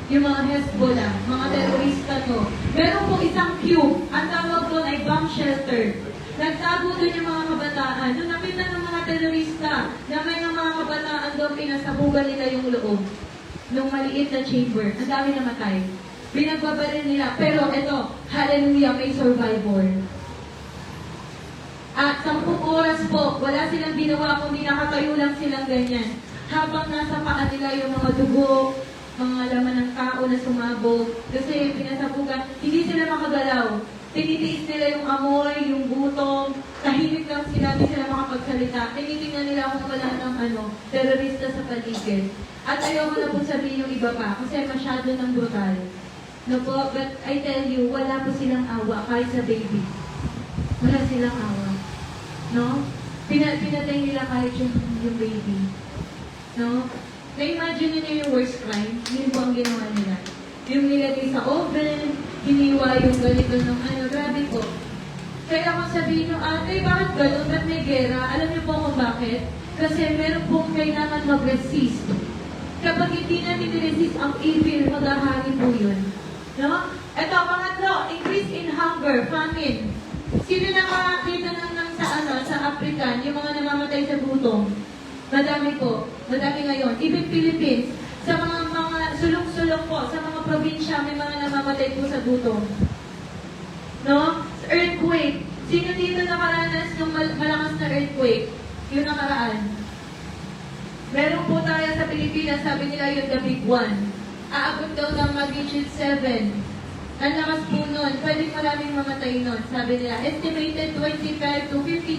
Speaker 1: Yung mga Hezbollah, mga terorista to. Meron po isang cube, ang tawag doon ay bomb shelter. Nagtago doon yung mga kabataan. Nung nakita ng mga terorista na may mga kabataan doon, pinasabugan nila yung loob. Nung maliit na chamber, ang dami namatay. Pinagbabaril nila. Pero ito, hallelujah, may survivor. At 10 oras po, wala silang ginawa kundi nakatayo lang silang ganyan. Habang nasa paa nila yung mga dugo, mga laman ng tao na sumabog. Kasi pinasabugan, hindi sila makagalaw. Tinitiis nila yung amoy, yung gutom, tahimik lang sila, hindi sila makapagsalita. Tinitingnan nila kung wala ng terorista sa paligid. At ayoko na po sabihin yung iba pa, kasi masyado ng brutal. No po, but I tell you, wala po silang awa, kahit sa baby. Wala silang awa. No? Pinatay nila kahit yung baby. No? Na-imagine nyo yung worst crime, yun po ang ginawa nila. Yung nilagay sa oven, hiniwa yung ganito ng grabe po. Kaya kung sabihin nyo, ate, bakit gano'n? Ba't may gera? Alam niyo po kung bakit? Kasi meron pong kailangan mag-resist. Kapag hindi natin i-resist ang evil, maghahari po yun. No? Ito, pangatlo, increase in hunger, famine. Sino nakakita sa African, yung mga namamatay sa gutom? Madami po. Madami ngayon. Even Philippines, sa mga sulong-sulong po, sa mga probinsya, may mga namamatay po sa gutom. No? Earthquake. Sino dito nakaranas ng malakas na earthquake? Yung nakaraan. Meron po tayo sa Pilipinas, sabi nila yung the big one. Aabot daw ng mag-digit 7. Ang lakas po nun, pwedeng maraming mamatay nun. Sabi nila, estimated 25 to 50,000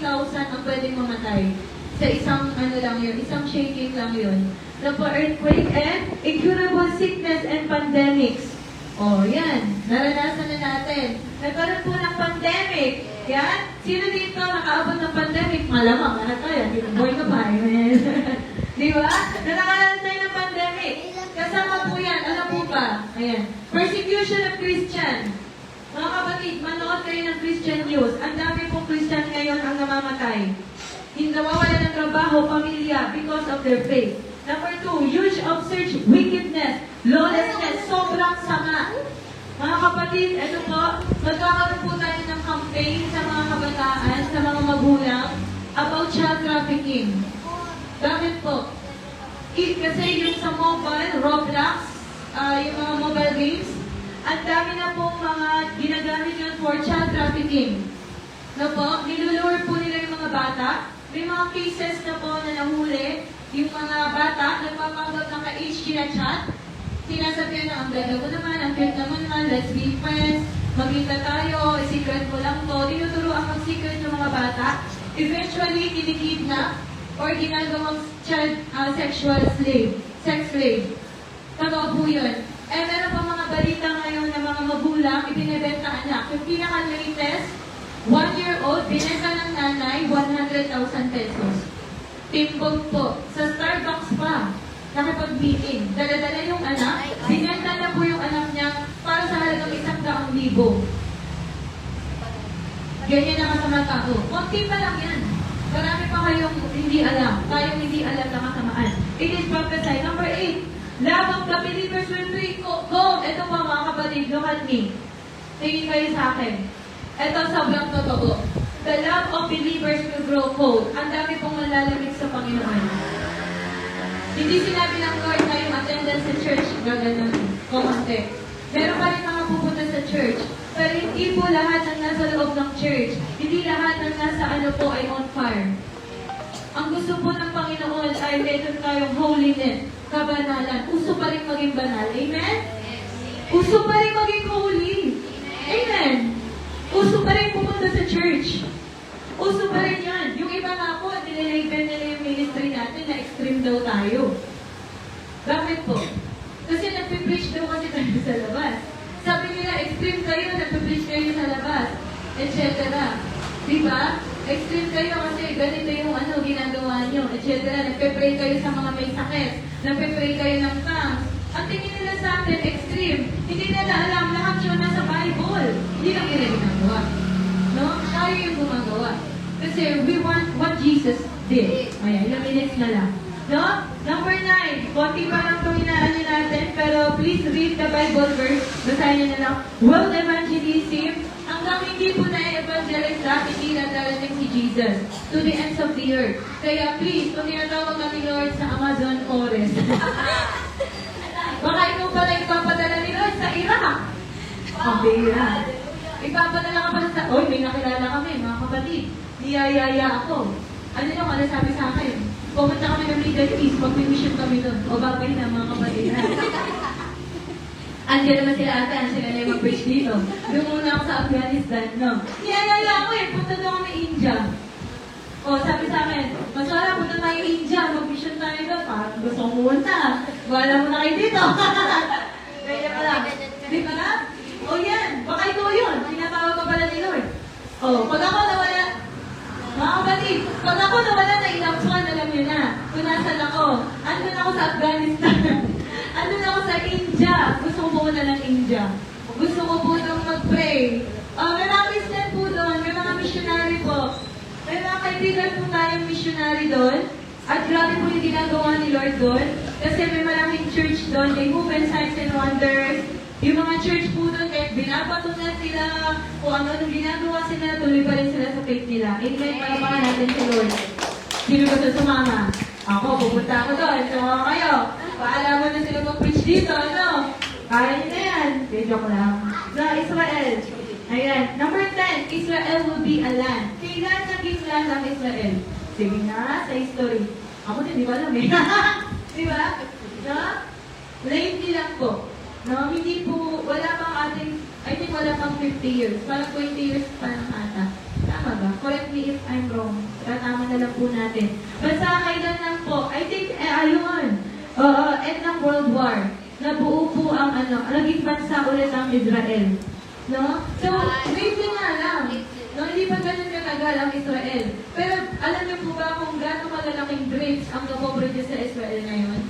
Speaker 1: ang pwedeng mamatay. Sa isang ano lang yun, isang shaking lang yun. Na po earthquake and incurable sickness and pandemics. Oh, yan. Naranasan na natin. Nagkaroon po ng pandemic. Yan. Sino dito nakaabot ng pandemic? Malamang, ano tayo? Boy ka pa, amen. Di ba? Nakakalaman tayo ng pandemic. Kasama po yan. Ano po ba? Ayan. Persecution of Christian. Mga kapatid, manood kayo ng Christian news. Ang dami pong Christian ngayon ang namamatay. Hindi nawawala ng trabaho, pamilya, because of their faith. Number 2, huge upsurge, wickedness, lawlessness, sobrang sama. Mga kapatid, ito po, magkakaroon po tayo ng campaign sa mga kabataan, sa mga magulang, about child trafficking. Bakit po? Kasi yung sa mobile, Roblox, yung mga mobile games, ang dami na pong mga ginagamit yun for child trafficking. No po, nilulure po nila yung mga bata. May mga cases na po na nahuli, yung mga bata, nagpapanggap ng ka-age na chat, sinasabihan na ang ganda mo naman, ang cute naman, let's be friends, magkita tayo, secret mo lang to, tinuturuan ang secret ng mga bata, eventually, kinikidnap, or ginagawang child sexual slave, sex slave. Totoo po yun. Eh, meron pa mga balita ngayon na mga magulang, ibinibenta anak. Yung pinaka-latest, 1-year-old, binenta ng nanay, 100,000 pesos. Timbog po. Sa Starbucks pa, nakipag-meeting. Dala-dala yung anak, binenta na po yung anak niya para sa halagang 100,000. Ganyan ang kasama tao. Konti pa lang yan. Marami pa kayong hindi alam. Tayong hindi alam na kasamaan. It is prophesied. Number 8, love of the believers will be gold. Ito po mga kapatid, look at me. Tingin kayo sa akin. Ito sobrang totoo. The love of believers will grow cold. Ang dami pong malalamig sa Panginoon. Hindi sinabi ng Lord na yung attendance sa church, gaganon, kumonte. Meron pa rin mga pupunta sa church. Pero hindi po lahat ng nasa loob ng church. Hindi lahat ng nasa ano po ay on fire. Ang gusto po ng Panginoon ay meron tayong holiness, kabanalan. Uso pa rin maging banal. Amen? Uso pa rin maging holy. Amen? Uso pa rin pumunta sa church. Uso pa rin yan. Yung iba nga po, nililabel nila yung ministry natin na extreme daw tayo. Bakit po? Kasi nagpipreach daw kasi tayo sa labas. Sabi nila, extreme kayo, nagpipreach kayo sa labas, etc. Diba? Extreme kayo kasi ganito yung ginagawa nyo, etc. Nagpe-pray kayo sa mga may sakit. Nagpe-pray kayo ng tongues. Ang tingin nila sa atin, extreme. Hindi nila alam lahat yun nasa Bible. Hindi lang nila ginagawa. No? Tayo yung gumagawa. Kasi we want what Jesus did. Ayan, ilang minutes na lang. No? Number 9. Konti pa lang itong inaano natin, pero please read the Bible verse. Basahin niyo na lang. World evangelism. Hanggang hindi po na-evangelize lahat, hindi na darating si Jesus to the ends of the earth. Kaya please, kung tinatawag kami Lord sa Amazon Forest. Baka ikaw pala ipapadala ni Lord sa Iraq. Pabira. Ipapadala ka pala sa... Oy, may nakilala kami, mga kapatid. Niyayaya ako. Ano yung sabi sa akin? Pumunta kami ng Middle East, mag-mission kami doon. O babay na, mga kapatid. Andiyan naman sila ata, sila na yung mag-preach dito. Doon muna ako sa Afghanistan, no? Niyayaya ako eh, punta doon kami India. O, sabi sa akin, Masara, punta tayo India, mag-mission tayo doon. Parang gusto kong pumunta. Wala mo na kayo dito. Kaya pala. Di ba na? O yan, baka ito yun. Tinatawag ka pala ni Lord. O, pag ako nawala, mga kapatid, pag ako nawala na ilang buwan, alam niyo na, kung nasan ako. Andun ako sa Afghanistan. Andun ako sa India. Gusto ko pumunta ng India. Gusto ko po doon mag-pray. May mga Christian po doon, may mga missionary po. May mga kaibigan po tayong missionary doon. At grabe po yung ginagawa ni Lord doon. Kasi may malaking church doon. They move in signs and wonders. Yung mga church po doon, kahit binabato na sila, kung ano ginagawa sila, tuloy pa rin sila sa faith nila. Amen, palapakan natin si Lord. Sino ba ito sumama? Ako, pupunta ako doon. Sumama kayo. Paalaman na sila mag-preach dito, ano? Kaya nyo na yan. Okay, joke lang. Sa Israel. Ayan. Number 10, Israel will be a land. Kailan naging land ang Israel? Sige na, sa history. Ako din, di ba alam eh. Di ba? No? Lately lang po. No? Hindi po, wala pang ating, I think wala pang 50 years. Parang 20 years pa lang ata. Tama ba? Correct me if I'm wrong. Tama na lang po natin. Basta kailan lang po, I think, ayun. End ng World War. Nabuo po ang naging bansa ulit ang Israel. No? So, lately nga lang. No, hindi pa ganun katagal ang Israel. Pero alam niyo po ba kung gaano kalalaking grapes ang napoproduce sa Israel ngayon?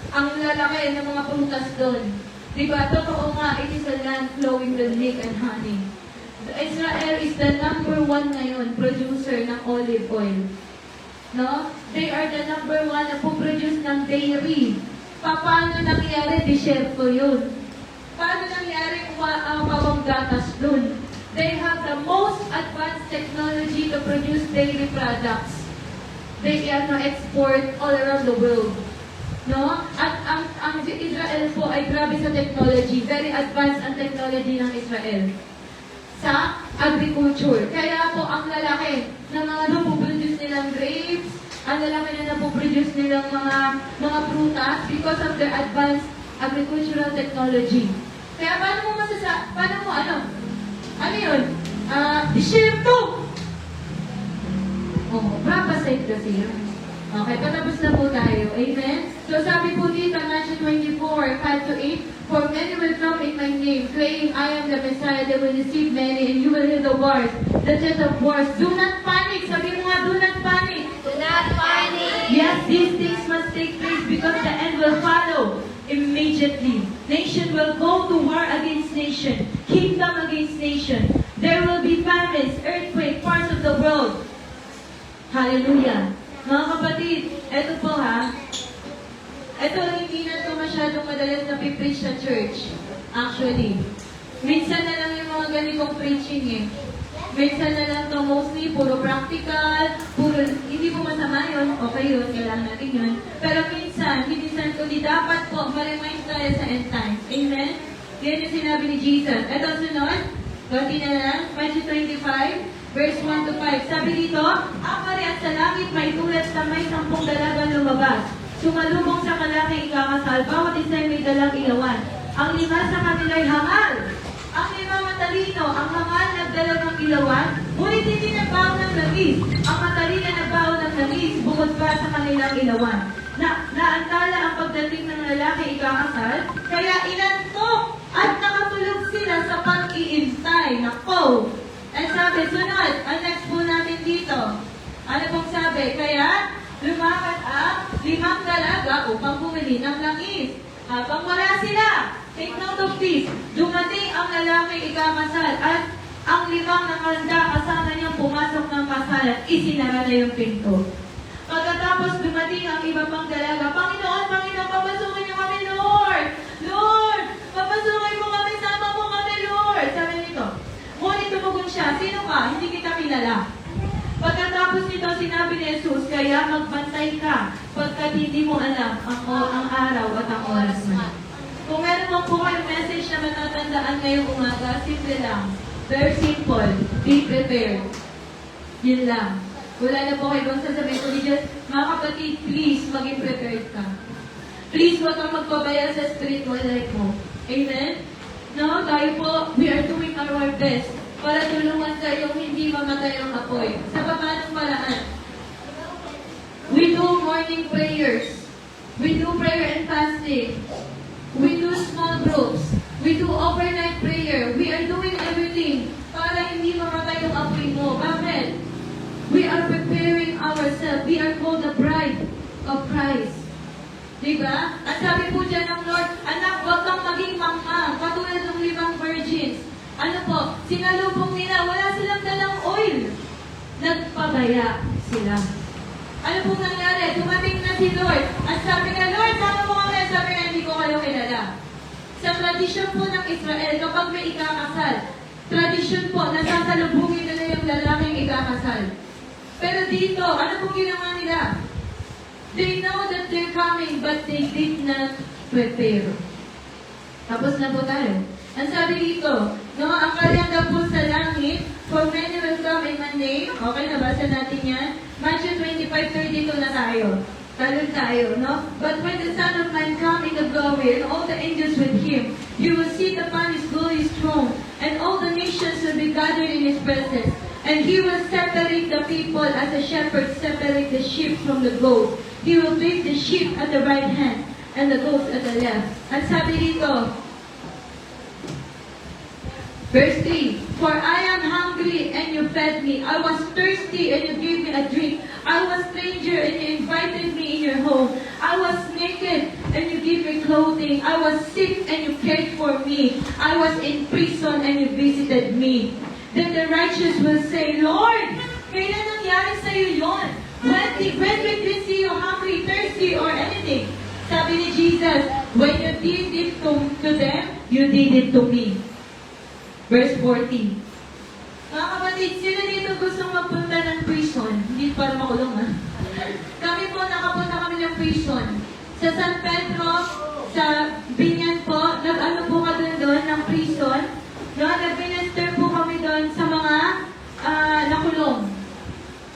Speaker 1: Ang lalaki ng mga prutas doon. Diba? Totoo nga, it is a land flowing with milk and honey. Israel is the #1 ngayon producer ng olive oil. No? They are the #1 na po-produce ng dairy. Paano nangyari? Disyerto yun. Paano nangyari pawang gatas dun? They have the most advanced technology to produce dairy products. They export all around the world. No? At ang Israel po ay grabe sa technology. Very advanced ang technology ng Israel sa agriculture. Kaya po ang lalaki ng mga napoproduce nilang grapes, ang lalaki na napoproduce nilang mga prutas because of their advanced agricultural technology. Kaya paano mo ano yun? Disyerto! Prophesied kasi yun. Okay, patapos na po tayo. Amen? So sabi po dito, Matthew 24, 5-8, For many will come in my name, claiming I am the Messiah, they will deceive many, and you will hear the wars, the church of wars. Do not panic! Sabi mo nga, do not panic!
Speaker 3: Do not panic.
Speaker 1: Yes, these things must take place because the end will follow immediately. Nation will go to war against nation, kingdom against nation. There will be famines, earthquake, parts of the world. Hallelujah. Mga kapatid, eto po ha. Eto hindi na ito masyadong madalas na pipreach sa church. Actually. Minsan na lang yung mga ganitong preaching eh. Minsan na lang to mostly, puro practical, hindi po masama yun, okay yun, kailangan natin yun. Pero minsan, kundi dapat po, ma-remind tayo sa end times. Amen? Yan yung sinabi ni Jesus. Ito sunod, konti na lang, Matthew 25, verse 1-5. Sabi dito, ang at sa langit may tulad na may 10 dalagang lumabas. Sumalubong sa kalaking ikakasal, bawat isa may dalang ilawan. Ang 5 sa kanila'y hangal. Ang 5 matalino, ang hangal nagdala ng ilawan, ngunit hindi nagbaho ng langis. Ang matalino nagbaho ng langis, bukod pa sa kanilang ilawan. Naantala ang pagdating ng lalaki ikakasal, kaya inantok at nakatulog sila sa pag-iintay. Nako! Ang sabi, sunod, ang next po natin dito. Ano pong sabi? Kaya, lumakad ang 5 dalaga upang bumili ng langis. Habang wala sila, take note of this, dumating ang lalaki ikakasal at ang 5 nakanda kasama niyang pumasok ng kasal at isinara na yung pinto. Pagkatapos dumating ang iba pang dalaga, Panginoon, papasukin niyo kami, Lord! Lord! Papasukin mo kami, sama mo kami, Lord! Sabi nito, ngunit tumugon siya, sino ka? Hindi kita kilala. Pagkatapos nito, sinabi ni Jesus, kaya magbantay ka, pagkat hindi mo alam ang araw at ang oras mo. Kung meron mo po kayong message na matatandaan ngayong umaga, simple lang. Very simple. Be prepared. Yun lang. Wala na po kayo bang sasabihin ko just, mga kapatid, please, maging prepared ka. Please, huwag kang magpabaya sa spiritual life mo. Amen? No, tayo po, we are doing our best para tulungan kayong hindi mamatay ang apoy. Sa paanong paraan? We do morning prayers. We do prayer and fasting. We do small groups. We do overnight prayer. We are doing everything para hindi mamatay ang apoy mo. Bakit? We are preparing ourselves. We are called the bride of Christ. Diba? At sabi po dyan ng Lord, anak, huwag kang maging mangmang, katulad ng 5 virgins. Ano po? Sinalubong nila, wala silang dalang oil. Nagpabaya sila. Ano pong nangyari? Dumating na si Lord. At sabi nga, Lord, paano mo kami? Sabi nga, hindi ko kayo kilala. Sa tradisyon po ng Israel, kapag may ikakasal, tradisyon po, nasasalubungin nila yung lalaking ikakasal. Pero dito, ano pong ginawa nila? They know that they're coming, but they did not prepare. Tapos na po tayo. Ang sabi dito, no, ang kanyang po sa langit, For many will come in my name. Okay, nabasa natin yan. Matthew 25:32 na tayo. Talon tayo, no? But when the Son of Man come in the glory and all the angels with him, you will sit upon his glorious throne, and all the nations will be gathered in his presence. And he will separate the people as a shepherd separate the sheep from the goats. He will place the sheep at the right hand and the goats at the left. At sabi dito, Verse 3, For I am hungry, and you fed me. I was thirsty, and you gave me a drink. I was stranger, and you invited me in your home. I was naked, and you gave me clothing. I was sick, and you cared for me. I was in prison, and you visited me. Then the righteous will say, Lord, kailan nangyari sa'yo yun? When did we see you hungry, thirsty, or anything? Sabi ni Jesus, when you did it to them, you did it to me. Verse 14. Mga kapatid, sila dito gustong magpunta ng prison. Hindi para makulong, ha? Kami po, nakapunta kami ng prison. Sa San Pedro, sa Binyan po, nag-ano po kami doon ng prison. No, nag-minister po kami doon sa mga nakulong.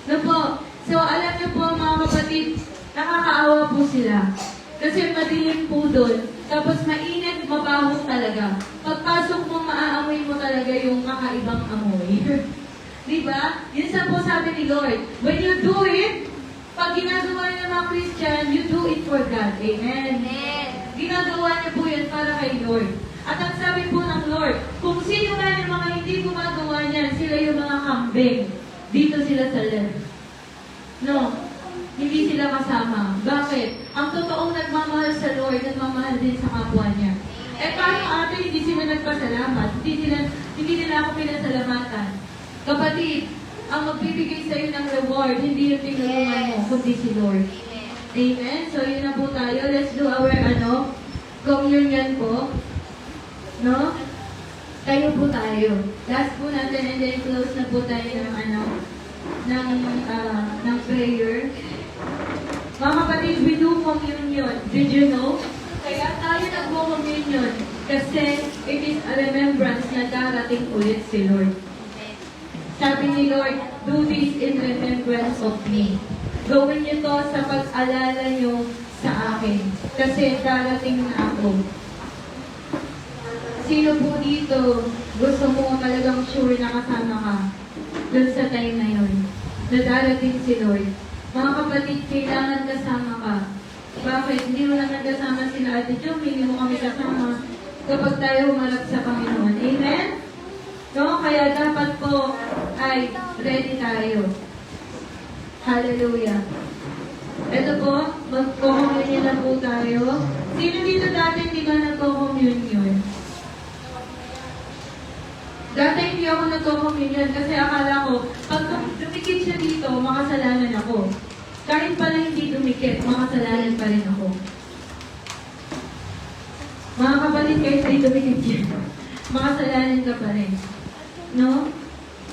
Speaker 1: No po. So, alam niyo po, mga kapatid, nakakaawa po sila. Kasi madilim po doon. Tapos mainit, mabaho talaga. Pagpasok mo, maaamoy mo talaga yung kakaibang amoy. Diba? Yun sa po sabi ni Lord. When you do it, pag ginagawa niyo mga Christian, you do it for God. Amen?
Speaker 3: Amen.
Speaker 1: Ginagawa niyo po yun para kay Lord. At ang sabi po ng Lord, kung sino man yung mga hindi gumagawa niyan, sila yung mga kambing. Dito sila sa left. No. Hindi sila kasama. Bakit? Ang totoong nagmamahal sa Lord, nagmamahal din sa kapwa niya. Eh, paano ate, hindi sila nagpasalamat? Hindi nila ako pinasalamatan. Kapatid, ang magbibigay sa iyo ng reward, hindi yung tinulungan mo, kundi si Lord. Amen? So, yun na po tayo. Let's do our, communion po. No? Tayo po tayo. Last po natin, and then close na po tayo ng prayer. Mga kapatid, we do communion. Did you know? Kaya tayo nagmo-communion kasi it is a remembrance na darating ulit si Lord. Sabi ni Lord, do this in remembrance of me. Gawin niyo to sa pag-alala niyo sa akin. Kasi darating na ako. Sino po dito gusto mo talagang sure na kasama ka dun sa time na yun? Na darating si Lord. Mga kapatid, kailangan kasama ka. Bakit? Hindi mo lang nagkasama sila Ate Jo, hindi mo kami kasama kapag tayo humarap sa Panginoon. Amen? No? Kaya dapat po ay ready tayo. Hallelujah. Ito po, mag-communion na po tayo. Sino dito dati hindi ba nagko-communion? Dati hindi ako nagko-communion kasi akala ko, pag dumikit siya dito, makasalanan ako. Kahit pala hindi dumikit, makasalanan pa rin ako. Mga kapatid, kahit hindi dumikit siya, makasalanan ka pa rin. No?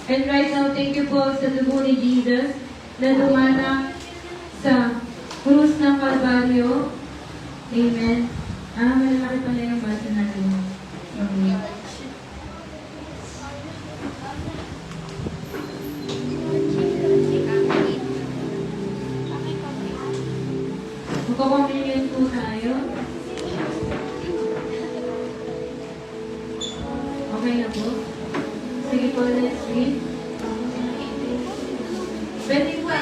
Speaker 1: And right now, thank you po sa dugo ni Jesus na dumanak sa krus ng Kalbaryo. Amen. Malaki pala yung basa natin. Okay. Magkakommunion po tayo. Okay na po. Sige po, let's read. Pwede po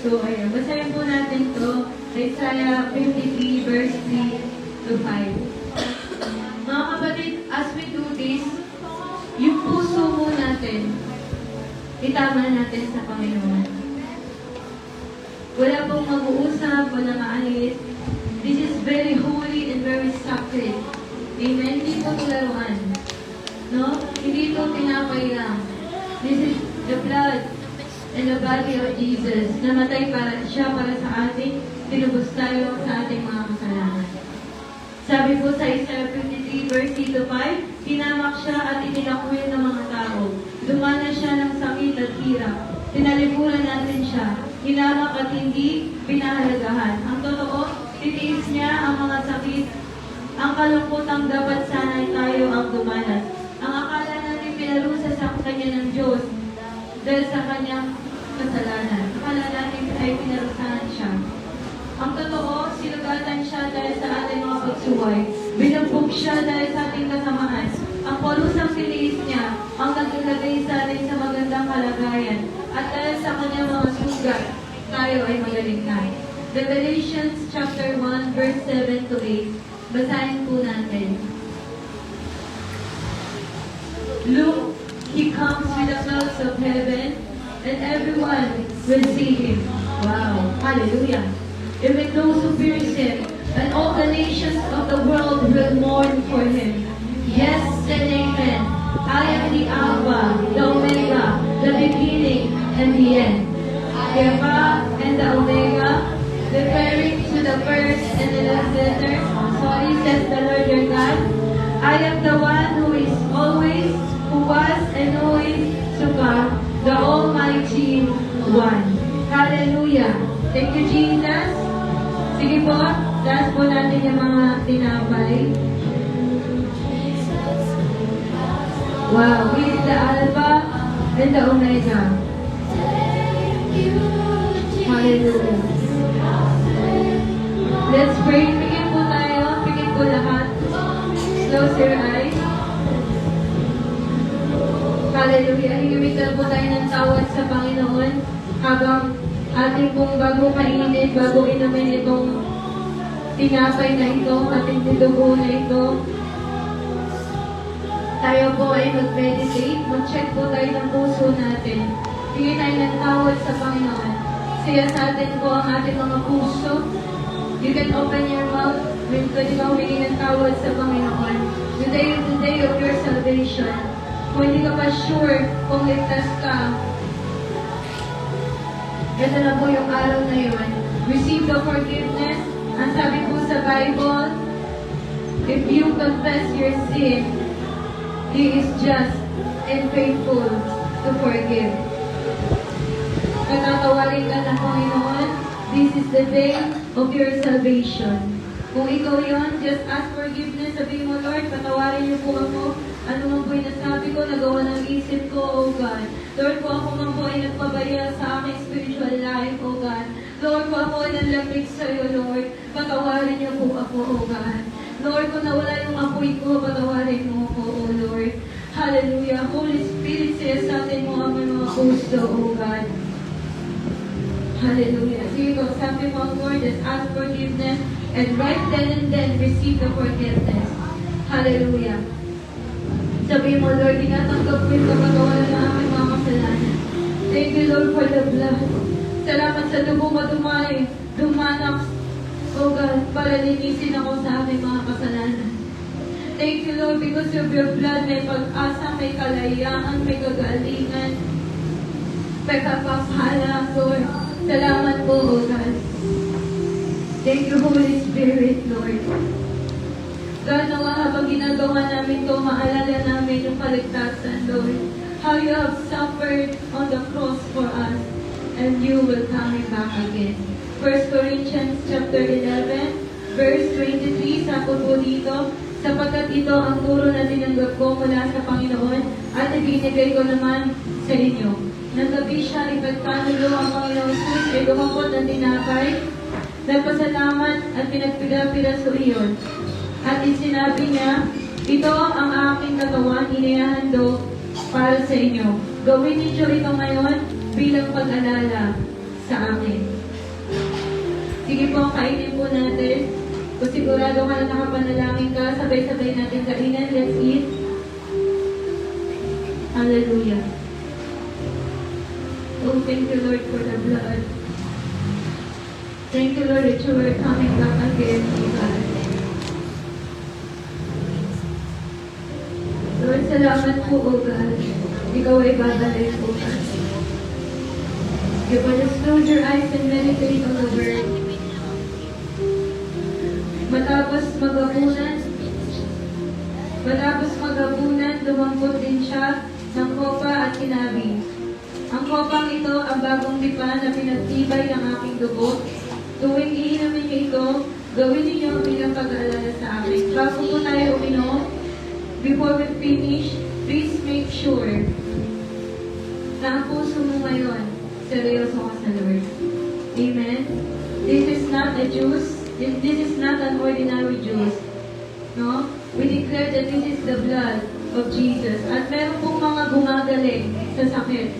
Speaker 1: So, ayan. Basahin po natin to. Isaiah 53 verse 3 to 5. Mga kapatid, as we do this, yung puso mo natin, itama natin sa Panginoon. Wala pong mag-uusap, wala maalis. This is very holy and very sacred. Amen? Hindi po laruan. No? Hindi ito tinapay lang. This is the blood and the body of Jesus. Namatay para siya para sa atin. Tinubos tayo sa ating mga kasalanan. Sabi po sa Isaiah 53 verse 3 to 5, tinamak siya at itinakwil ng mga tao. Dumana siya ng sakit at hirap. Tinalikuran natin siya. Hinamak at hindi pinahalagahan. Ang totoo,
Speaker 2: Titiis niya ang mga sakit, ang kalungkutang dapat sana'y tayo ang dumanas. Ang akala natin pinarusa sa kanya ng Diyos dahil sa kanyang kasalanan. Akala natin ay pinarusahan siya. Ang totoo, sinugatan siya dahil sa ating mga pagsuway. Binugbog siya dahil sa ating kasamaan. Ang palusang tiniis niya ang naglagay sa atin sa magandang kalagayan. At dahil sa kanyang mga sugat, tayo ay magaling na. Revelations chapter 1 verse 7 to 8. Basahin po natin. Look, he comes with the clouds of heaven, and everyone will see him. Wow, hallelujah. Even those who pierce him, and all the nations of the world will mourn for him. Yes and amen. I am the Alpha, the Omega, the beginning and the end. The Alpha and the Omega, referring to the first and the last letter. So he says the Lord your God, I am the one who is always, who was, and who is to come, the Almighty One. Hallelujah. Thank you, Jesus. Sige po, taas po natin yung mga tinapay. Wow, he is the Alpha and the Omega. Hallelujah. Let's pray. Pikit po tayo. Pikit po lahat. Close your eyes. Hallelujah. Higimitan po tayo ng tawad sa Panginoon habang ating pong bago kainin, bago inumin itong tinapay na ito, ating dugo na ito. Tayo po ay mag-meditate. Mag-check po tayo ng puso natin. Higit tayo ng tawad sa Panginoon. Siya sa atin po ang ating mga puso. You can open your mouth when pwede ka humingi ng tawad sa Panginoon. The day of your salvation. Kung hindi ka pa sure kung ligtas ka, ito na po yung araw na yun. Receive the forgiveness. Ang sabi po sa Bible, if you confess your sin, He is just and faithful to forgive. Katatawarin ka ng Panginoon, this is the day of your salvation. Kung ikaw yon, just ask forgiveness. Sabihin mo, Lord, patawarin niyo po ako. Ano man po yung nasabi ko, nagawa ng isip ko, O God. Lord, kung ako man po ay nagpabaya sa aking spiritual life, O God. Lord, kung ako ay nanlapit sa iyo, Lord, patawarin niyo po ako, O God. Lord, kung nawala yung apoy ko, patawarin mo ako, O Lord. Hallelujah. Holy Spirit, siya sa atin mo ang mga puso, O God. Hallelujah. Sige ko, sabi mo ang word is ask forgiveness and right then and then receive the forgiveness. Hallelujah. Sabi mo, Lord, tinatanggap ko yung kapagawalan ng aming mga kasalanan. Thank you, Lord, for the blood. Salamat sa dugo mo dumanap, O God, para linisin ako sa aming mga kasalanan. Thank you, Lord, because of your blood, may pag-asa, may kalayaan, may kagalingan, may kapapala, Lord. Salamat po, O God. Thank you, Holy Spirit, Lord. God, nawa habang ginagawa namin ito, maalala namin yung kaligtasan, Lord. How you have suffered on the cross for us, and you will come back again. 1 Corinthians chapter 11, verse 23, sabi po dito, sapagkat ito ang turo na tinanggap ko mula sa Panginoon at ibinigay ko naman sa inyo. Nang gabi siya, ipagkanulo ang Panginoon Jesus ay lumapot ng tinapay, nagpasalamat at pinagpila-piraso iyon. At isinabi niya, ito ang aking katawan, inihahandog para sa inyo. Gawin niyo ito ngayon bilang pag-alala sa akin. Sige po, kainin po natin. Kung sigurado ka na nakapanalangin ka, sabay-sabay natin kainin. Let's eat. Hallelujah. Oh, thank you, Lord, for the blood. Thank you, Lord, that you are coming back again, God. Lord, salamat po, O God. Ikaw ay babalik, O God. You will just close your eyes and meditate on the word. Matapos magabunan, dumampot din siya ng kopa at sinabi, ang kopang ito ang bagong lipa na pinagtibay ng aking dugo. Tuwing iinumin niyo ito,
Speaker 1: Gawin ninyo bilang pag-aalala sa akin. Bago po tayo uminom, before we finish, please make sure na ang puso mo ngayon, seryoso ka sa Lord. Amen? This is not a juice. This is not an ordinary juice. No? We declare that this is the blood of Jesus. At meron pong mga gumagaling sa sakit.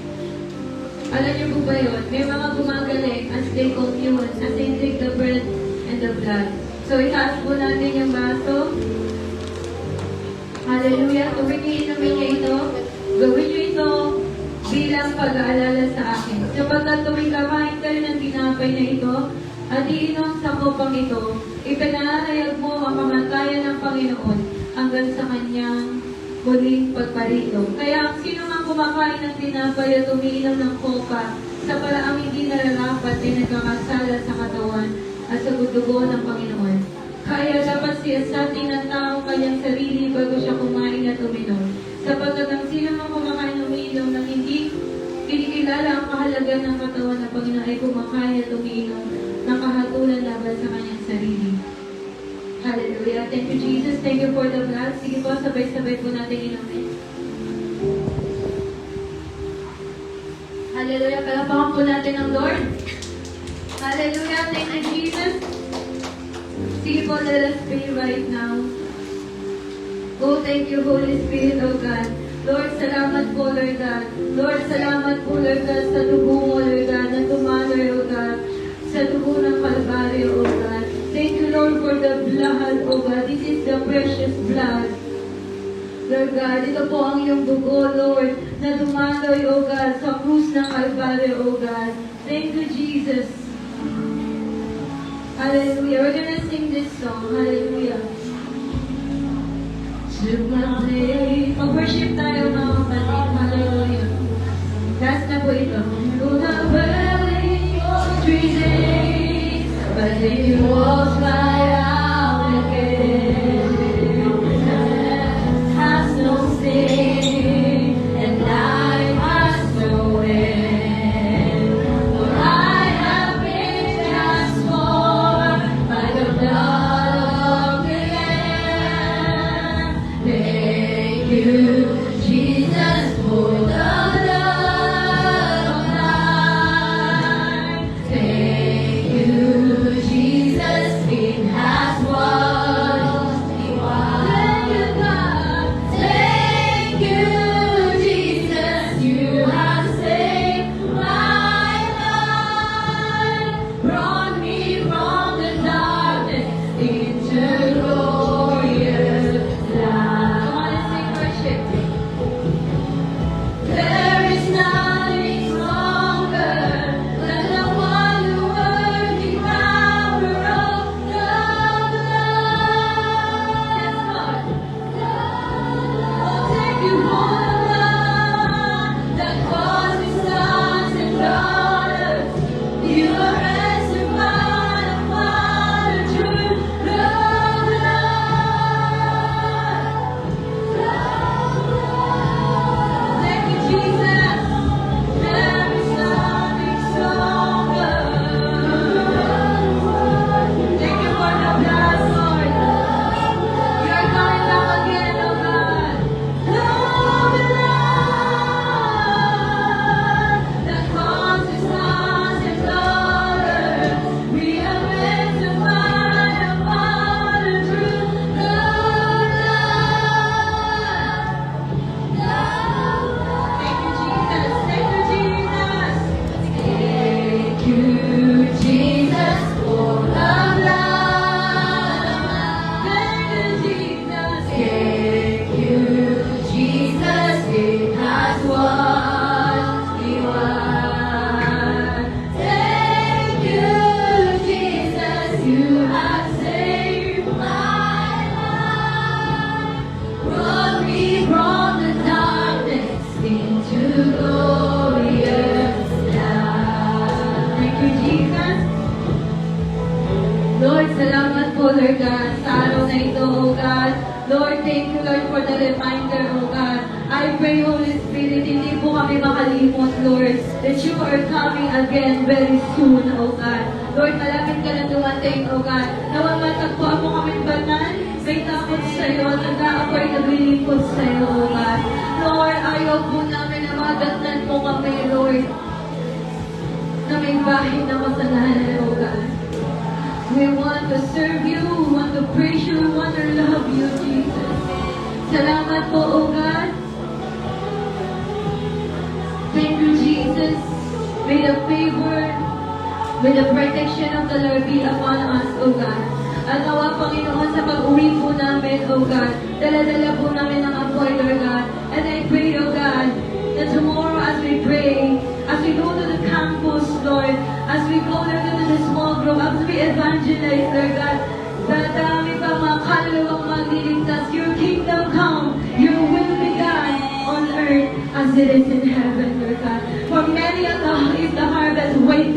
Speaker 1: Alam niyo po ba yun? May mga gumagaling as they commune, as they take the bread and the blood. So, itaas po natin yung baso. Hallelujah. Tuwing iinumin niyo ito, gawin niyo ito bilang pag-aalala sa akin. Sapagkat tuwing kamain kayo ng tinapay na ito, at iinom sa kopang ito, ipinahayag mo ang kamatayan ng Panginoon hanggang sa kanyang muling pagparito. Kaya sino mang kumakain ng tinapay at umiinom ng kopa sa paraang hindi nararapat ay nagkakasala sa katawan at sa dugo ng Panginoon. Kaya dapat siyasatin ng tao kanyang sarili bago siya kumain at uminom. Sapagkat ang sino mang kumakain at umiinom ng hindi kinikilala ang kahalagan ng katawan ng Panginoon ay kumakain at umiinom ng kahatulan laban sa kanyang sarili. Hallelujah. Thank you, Jesus. Thank you for the blood. Sige po, sabay-sabay po natin inumin. Hallelujah. Palapakan po natin ang Lord. Hallelujah. Thank you, Jesus. Sige po, let us pray right now. Oh, thank you, Holy Spirit, oh God. Lord, salamat po, Lord God. Lord, salamat po, Lord God, sa dugo mo, Lord God, na tumaloy, oh God, sa dugo ng Kalbaryo, oh God. Thank you, Lord, for the blood, oh God. This is the precious blood. Lord God, ito po ang iyong dugo, Lord, na dumaloy, oh God, sa krus ng Kalbaryo, oh God. Thank you, Jesus. Hallelujah. We're gonna sing this song. Hallelujah. To my place. Mag-worship tayo, mga kapatid. Hallelujah. Last na po ito. To the valley of 3 days, but then you walk by out again. Has no sting, and life has no end. For I have been transformed by the blood of the Lamb. Thank you, Jesus, for the love of life. Thank you, Jesus, it has washed me white. Thank you, God. Thank you, Jesus, you have saved my life. Brought me from the darkness into glorious light. Come on and sing worship. There is nothing stronger than the wonder-working power of the blood. Yes, Lord. Oh, thank you for the blood that causes sons and daughters. You are answered by the Father through the blood. Thank you, Jesus. There is nothing stronger. Thank you for the blood, Lord. You are coming back again, oh God. The blood that causes sons and daughters. We are ransomed by the Father through the blood. Thank you, Jesus. Thank you, Jesus. Thank you, Jesus, for the blood. Thank you, Jesus. Thank you, Jesus. It has washed me white. Thank you, Jesus. You have saved my life. Brought me from the darkness into glorious light. Thank you, Jesus. Lord, salamat po, Lord God, sa araw na ito, oh God. Lord, thank you, Lord, for the reminder, oh God. I pray, Holy Spirit, hindi po kami makalimot, Lord, that you are coming again very soon, oh God. Lord, malapit ka na dumating, O God. Nawang matagpuan mo kami banal, may takot sa'yo, at nag-aapoy naglilingkod sa'yo, O God. Lord, ayaw po namin na madatnan mo kami, Lord, na may bahay na kasalanan, O God. We want to serve you, we want to praise you, we want to love you, Jesus. Salamat po, O God. Thank you, Jesus. May the favor, may the protection of the Lord be upon us, O God. At nawa, Panginoon, sa pag-uwi po namin, O God, dala-dala po namin ang apoy, Lord God. And I pray, O God, that tomorrow as we pray, as we go to the campus, Lord, as we go, Lord, to the small group, as we evangelize, Lord God, dadami pa mga kaluluwang magliligtas. Your kingdom come, your will be done on earth as it is in heaven, Lord God. For many is the harvest, wait